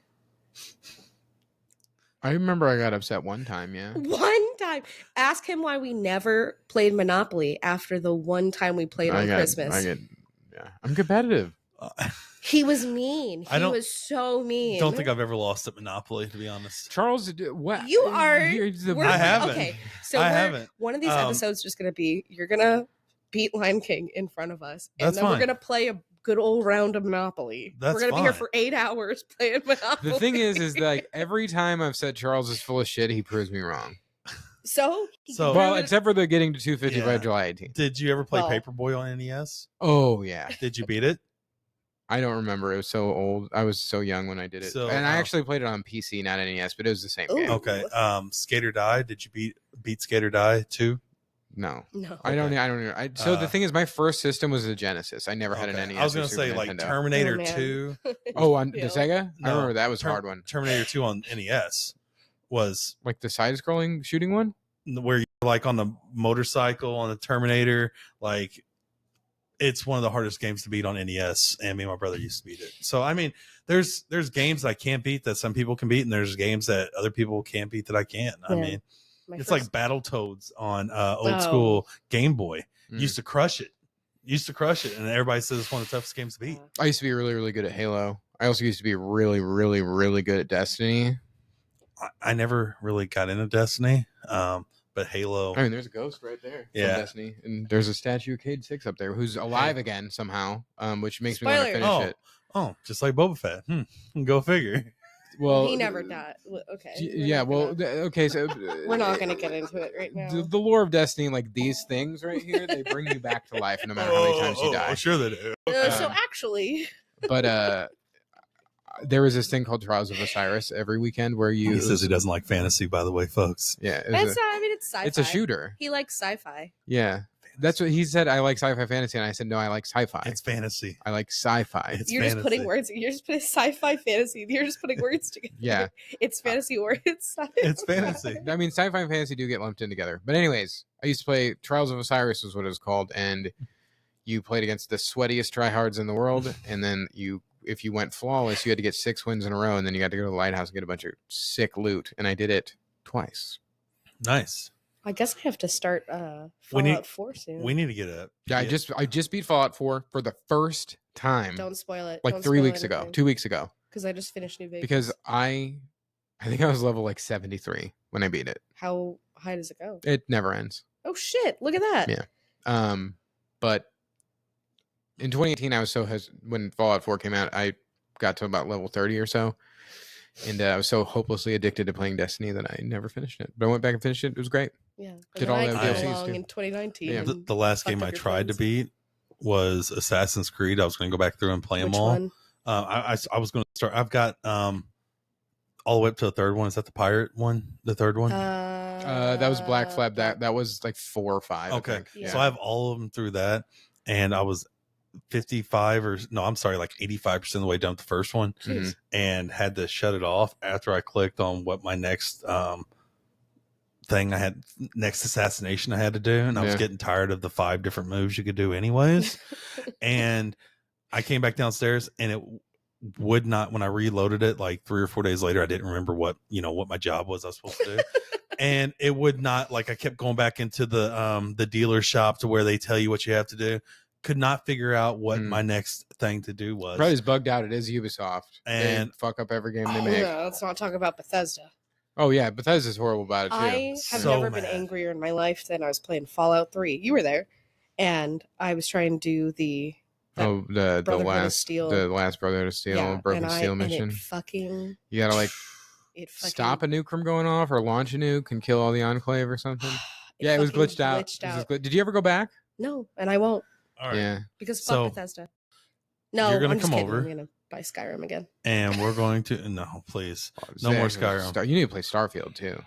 I remember I got upset one time, yeah. One time. Ask him why we never played Monopoly after the one time we played on Christmas. I'm competitive. He was mean. He was so mean. Don't think I've ever lost at Monopoly, to be honest. Charles, what? You are. I haven't. Okay, so I haven't. One of these episodes is just going to be, you're going to beat Lion King in front of us. And That's then fine. we're going to play a good old round of Monopoly. That's we're going to be here for 8 hours playing Monopoly. The thing is like every time I've said Charles is full of shit, he proves me wrong. So well, except for the getting to 250 by July 18th. Did you ever play Paperboy on NES? Oh, yeah. Did you beat it? I don't remember. It was so old. I was so young when I did it. And I actually played it on PC, not NES, but it was the same game. Okay. Skate or Die. Did you beat Skate or Die too? No. Okay. I don't know. So the thing is, my first system was a Genesis. I never had an NES. I was going to say like Terminator 2. Oh, on the Sega? No, I remember that was a hard one. Terminator 2 on NES was like the side-scrolling shooting one? Where you're like on the motorcycle on the Terminator, like it's one of the hardest games to beat on NES, and me and my brother used to beat it. So I mean, there's games I can't beat that some people can beat, and there's games that other people can't beat that I can't. I mean, it's like Battletoads on old school Game Boy. Used to crush it, and everybody says it's one of the toughest games to beat. I used to be really, really good at Halo. I also used to be really, really, really good at Destiny. I never really got into Destiny. But Halo. I mean, there's a ghost right there. Yeah. From Destiny. And there's a statue of Cade 6 up there who's alive again somehow, which makes me want to finish it. Oh, just like Boba Fett. Go figure. Well, he never died. Okay. Yeah, okay, so we're not going to get into it right now. The lore of Destiny, like these things right here, they bring you back to life no matter how many times you die. Sure they do. So actually. But there was this thing called Trials of Osiris every weekend where he says he doesn't like fantasy, by the way, folks. Yeah. It's sci-fi. It's a shooter. He likes sci-fi. Yeah. That's what he said. I like sci-fi fantasy. And I said, no, I like sci-fi. It's fantasy. I like sci-fi. You're just putting words. You're just putting sci-fi fantasy. You're just putting words together. Yeah. It's fantasy or it's sci-fi. It's fantasy. I mean, sci-fi and fantasy do get lumped in together. But anyways, I used to play Trials of Osiris was what it was called. And you played against the sweatiest tryhards in the world. And then if you went flawless, you had to get 6 wins in a row, and then you got to go to the lighthouse and get a bunch of sick loot. And I did it twice. Nice. I guess I have to start Fallout 4 soon. We need to get it. Yeah, I just beat Fallout 4 for the first time. Don't spoil it. Like 3 weeks ago, 2 weeks ago. Because I just finished New Vegas. Because I think I was level like 73 when I beat it. How high does it go? It never ends. Oh shit! Look at that. Yeah. But in 2018, I was when Fallout 4 came out, I got to about level 30 or so. And I was so hopelessly addicted to playing Destiny that I never finished it. But I went back and finished it. It was great. Yeah. Did all the DLCs along too. in 2019. Yeah. The last game I tried to beat was Assassin's Creed. I was going to go back through and play them all. One? I was going to start. I've got all the way up to the third one. Is that the pirate one? The third one? That was Black Flag. That was like 4 or 5. Okay. I think. Yeah. So I have all of them through that. And I was 85% of the way done with the first one. Mhm. And had to shut it off after I clicked on what my next thing I had, next assassination I had to do. And I was getting tired of the 5 different moves you could do anyways. And I came back downstairs and it would not, when I reloaded it like 3 or 4 days later, I didn't remember what my job was I was supposed to do. And it would not, like, I kept going back into the dealer shop to where they tell you what you have to do. Could not figure out what my next thing to do was. Probably is bugged out. It is Ubisoft. And they fuck up every game they make. No, let's not talk about Bethesda. Oh yeah, Bethesda's horrible about it too. I have So never been angrier in my life than I was playing Fallout 3. You were there, and I was trying to do the last Brotherhood of Steel Broken Steel mission. And it fucking, you gotta like stop a nuke from going off or launch a nuke and kill all the Enclave or something. Yeah, it was glitched out. Did you ever go back? No, and I won't. All right. Yeah, because fuck Bethesda. No, you're gonna I'm just come kidding. over. I'm gonna buy Skyrim again. And we're going to please, no more Skyrim. You need to play Starfield too.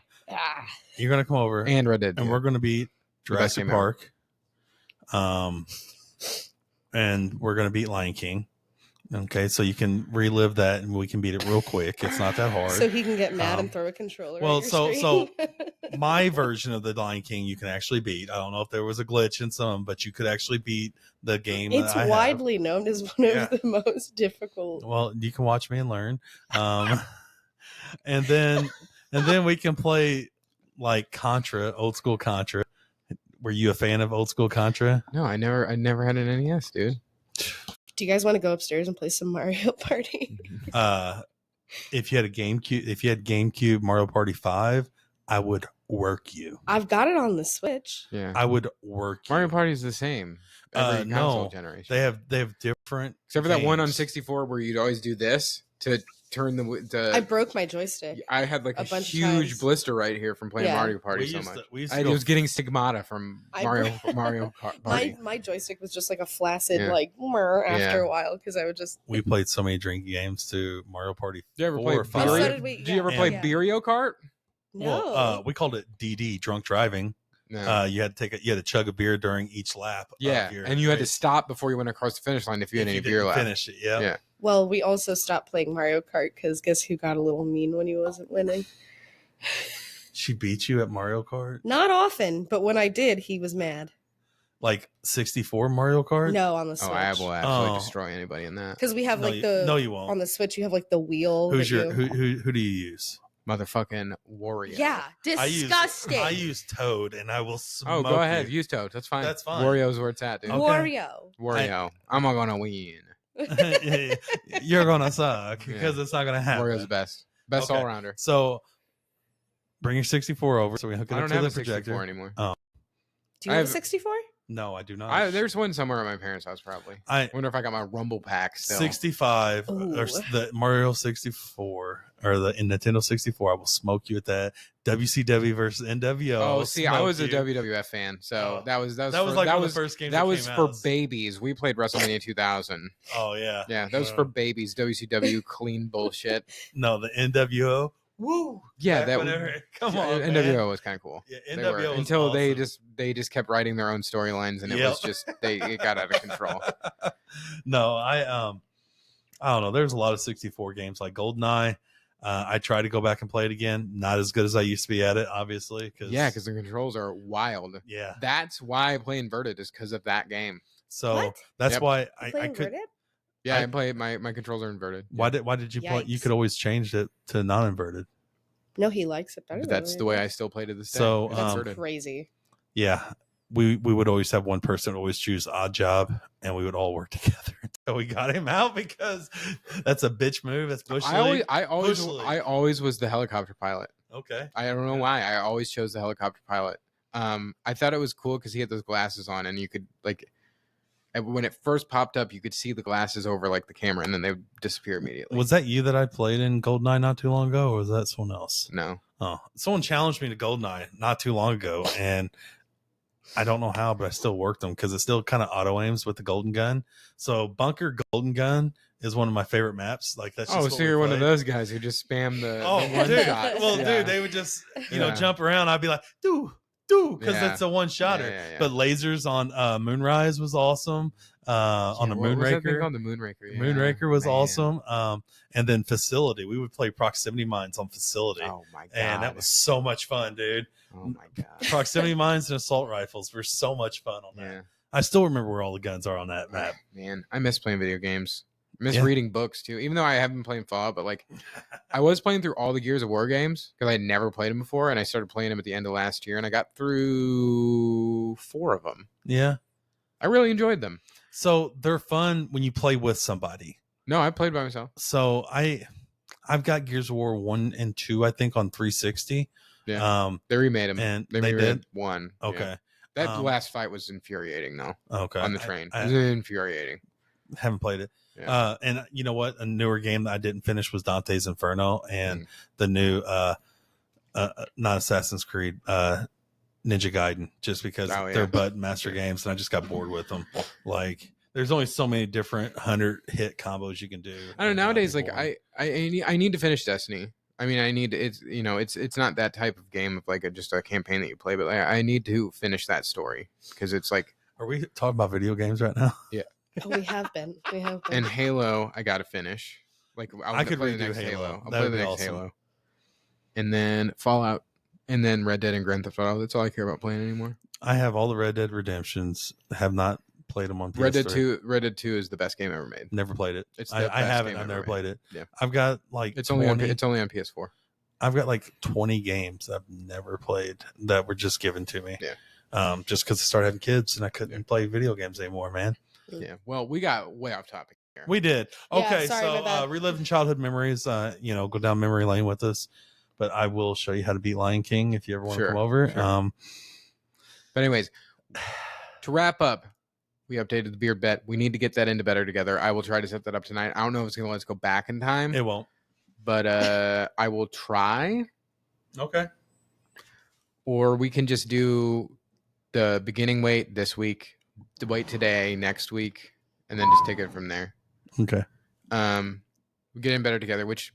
You're gonna come over and Red Dead, and we're gonna beat Jurassic Park. And we're gonna beat Lion King. Okay, so you can relive that, and we can beat it real quick. It's not that hard. So he can get mad and throw a controller. Well, at your so screen. my version of the Lion King you can actually beat. I don't know if there was a glitch in some, but you could actually beat the game. It's widely known as one of the most difficult. Well, you can watch me and learn, and then we can play like Contra, old school Contra. Were you a fan of old school Contra? No, I never had an NES, dude. Do you guys want to go upstairs and play some Mario Party? If you had GameCube Mario Party 5, I would work you. I've got it on the Switch. Yeah, I would work you. Mario Party is the same every console generation. They have different, except for that one on 64 where you'd always do this to turn the. I broke my joystick. I had like a huge blister right here from playing Mario Party so much. I was getting stigmata from Mario Party. My joystick was just like a flaccid after a while because I would just. We played so many drinking games to Mario Party. Did you ever play Did you ever play Beerio Kart? No. Well, we called it DD, drunk driving. No. You had to chug a beer during each lap. Yeah, and you had to stop before you went across the finish line if you had any beer left. Finish it. Yeah. Well, we also stopped playing Mario Kart because guess who got a little mean when he wasn't winning? She beat you at Mario Kart? Not often, but when I did, he was mad. Like 64 Mario Kart? No, on the Switch. Oh, I will absolutely destroy anybody in that. Because we have no, you won't. On the Switch, you have like the wheel. Who do you use? Motherfucking Wario. Yeah, disgusting. I use Toad, and I will smoke. Oh, go ahead, use Toad. That's fine. That's fine. Wario's where it's at, dude. Okay. Wario. I'm not gonna win. You're gonna suck because it's not gonna happen. Wario's the best all rounder. So bring your 64 over so we hook it up to the projector. I don't have a 64 anymore. Oh, do you have a 64? No, I do not. There's one somewhere at my parents' house, probably. I wonder if I got my Rumble pack still. 65 or the Mario 64 or the Nintendo 64. I will smoke you at that. WCW versus NWO. Oh, see, I was a WWF fan, so that was one of the first games. That was for babies. We played WrestleMania 2000. Oh yeah, yeah, that was for babies. WCW clean bullshit. No, the NWO. Woo! Yeah, come on. NWO was kind of cool. Yeah, NWO until awesome. they just kept writing their own storylines, and it was just it got out of control. No, I don't know. There's a lot of 64 games like GoldenEye. I try to go back and play it again. Not as good as I used to be at it, obviously. Because the controls are wild. Yeah, that's why I play Inverted is because of that game. So that's why I could. Yeah, I play my controls are inverted. Why did you play? You could always change it to non-inverted. No, he likes it better. That's the way I still play to this day. So that's crazy. Yeah, we would always have one person always choose odd job, and we would all work together until we got him out because that's a bitch move. That's bush league. I always was the helicopter pilot. Okay. I don't know why. I always chose the helicopter pilot. I thought it was cool because he had those glasses on, and you could like, when it first popped up, you could see the glasses over like the camera, and then they would disappear immediately. Was that you that I played in GoldenEye not too long ago, or was that someone else? No. Oh, someone challenged me to GoldenEye not too long ago, and I don't know how, but I still worked them because it still kind of auto aims with the golden gun. So Bunker Golden Gun is one of my favorite maps. Like that's just so you're one of those guys who just spam the one dude. shot. Well, dude, they would just jump around. I'd be like, do because that's a one shotter. But lasers on Moonrise was awesome. On the Moonraker, on the Moonraker, Moonraker was awesome. And then Facility, we would play proximity mines on Facility. Oh my god, and that was so much fun, dude. Oh my god, proximity mines and assault rifles were so much fun on that. I still remember where all the guns are on that map. Man, I miss playing video games. I miss reading books too, even though I haven't been playing Fallout, but like I was playing through all the Gears of War games because I had never played them before, and I started playing them at the end of last year, and I got through 4 of them. Yeah, I really enjoyed them. So they're fun when you play with somebody. No, I played by myself. So I've got Gears of War 1 and 2, I think, on 360. Yeah, they remade them, and they did 1. Okay, yeah. That last fight was infuriating, though. Okay, on the train, it was infuriating. Haven't played it. Yeah. And you know what? A newer game that I didn't finish was Dante's Inferno, and the new not Assassin's Creed, Ninja Gaiden, just because they're button master games, and I just got bored with them. Like, there's only so many different 100-hit combos you can do. I don't know. Nowadays, like I need to finish Destiny. I mean, I need it's not that type of game of like just a campaign that you play, but like, I need to finish that story because it's like. Are we talking about video games right now? Yeah. Oh, we have been. And Halo, I got to finish. Like I could play redo the next Halo. I'll play the next Halo. And then Fallout, and then Red Dead and Grand Theft Auto. That's all I care about playing anymore. I have all the Red Dead Redemptions. Have not played them on PS3. Red Dead 2 is the best game ever made. Never played it. I haven't. I've never played it. Yeah. I've got like it's only on PS4. I've got like 20 games I've never played that were just given to me. Yeah. Just because I started having kids and I couldn't play video games anymore, man. Yeah. Well, we got way off topic here. We did. Okay, so reliving childhood memories. Go down memory lane with us. But I will show you how to beat Lion King if you ever want to come over. Sure. But anyways, to wrap up, we updated the beard bet. We need to get that into Better Together. I will try to set that up tonight. I don't know if it's going to let us go back in time. It won't. But I will try. Okay. Or we can just do the beginning weight this week, the weight today, next week, and then just take it from there. Okay. We get in Better Together, which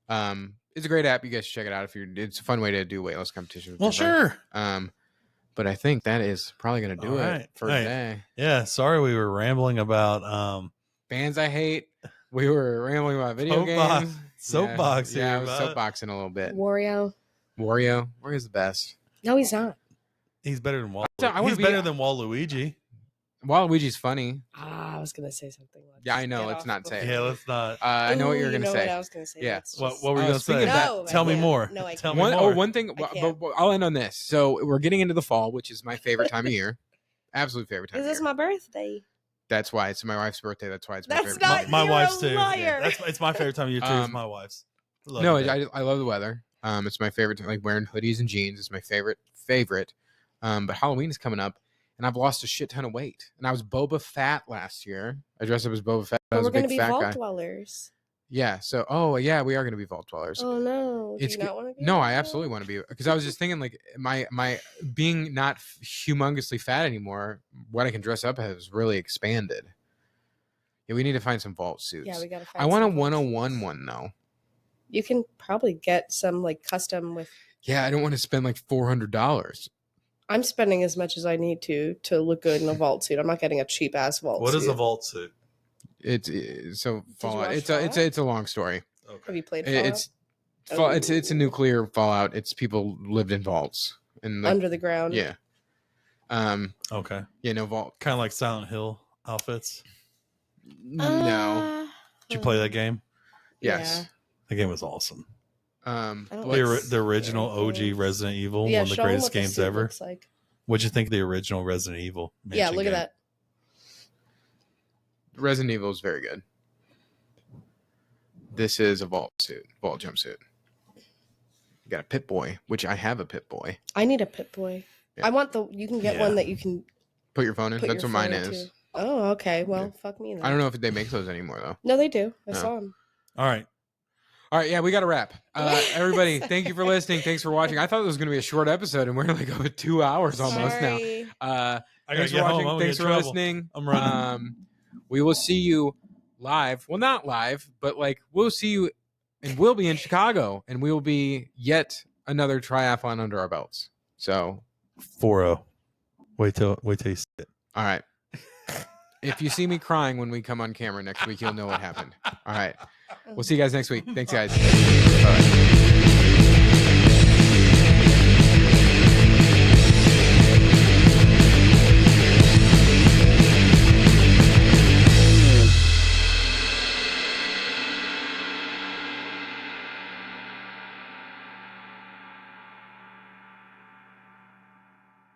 it's a great app. You guys should check it out it's a fun way to do weightless competition. Well, sure. But I think that is probably going to do it for today. Yeah. Sorry, we were rambling about bands I hate. We were rambling about video games. Soapbox. Yeah, I was soapboxing a little bit. Wario's the best. No, he's not. He's better than He's better than Waluigi. Waluigi's funny. I was gonna say something. I know. Let's not say it. Yeah, let's not. I know what you're gonna say. What I was gonna say. Yeah. What were you gonna say? Tell me more. No, I can't. Tell me more. One thing. But I'll end on this. So we're getting into the fall, which is my favorite time of year. Absolute favorite time. Is this my birthday? That's why it's my wife's birthday. That's why it's my favorite. Not my wife's too. Yeah, it's my favorite time of year too. It's my wife's. I love the weather. It's my favorite. Like wearing hoodies and jeans is my favorite. But Halloween is coming up, and I've lost a shit ton of weight. And I was Boba Fett last year. I dressed up as Boba Fett. I was a big fat guy. We're gonna be Vault Dwellers. Yeah. So, we are gonna be Vault Dwellers. Oh no! Do you not want to be? No, I absolutely want to be, because I was just thinking, like, my being not humongously fat anymore, what I can dress up as has really expanded. Yeah, we need to find some Vault suits. Yeah, we gotta find. I want a 101 one though. You can probably get some like custom with. Yeah, I don't want to spend like $400. I'm spending as much as I need to look good in a Vault suit. I'm not getting a cheap ass Vault suit. What is a Vault suit? It's Fallout. It's a long story. Okay. Have you played Fallout? It's a nuclear Fallout. It's people lived in vaults and under the ground. Yeah. Okay. Yeah, no vault. Kind of like Silent Hill outfits. No. Did you play that game? Yes. Yeah. The game was awesome. The original OG Resident Evil, one of the greatest games ever. Like. What'd you think of the original Resident Evil? Yeah, look at that. Resident Evil is very good. This is a vault jumpsuit. You got a Pip-Boy, which I have a Pip-Boy. I need a Pip-Boy. I want you can get one that you can put your phone in. That's what mine is. Oh, okay. Well, fuck me then. I don't know if they make those anymore though. No, they do. I saw them. All right. Yeah, we got to wrap. Everybody, thank you for listening. Thanks for watching. I thought it was going to be a short episode, and we're like over 2 hours almost now. Thanks for watching. Thanks for listening. I'm running. We will see you live. Well, not live, but like we'll see you, and we'll be in Chicago, and we will be yet another triathlon under our belts. So 4-0. Wait till you see it. All right. If you see me crying when we come on camera next week, you'll know what happened. All right. We'll see you guys next week. Thanks, guys. Bye.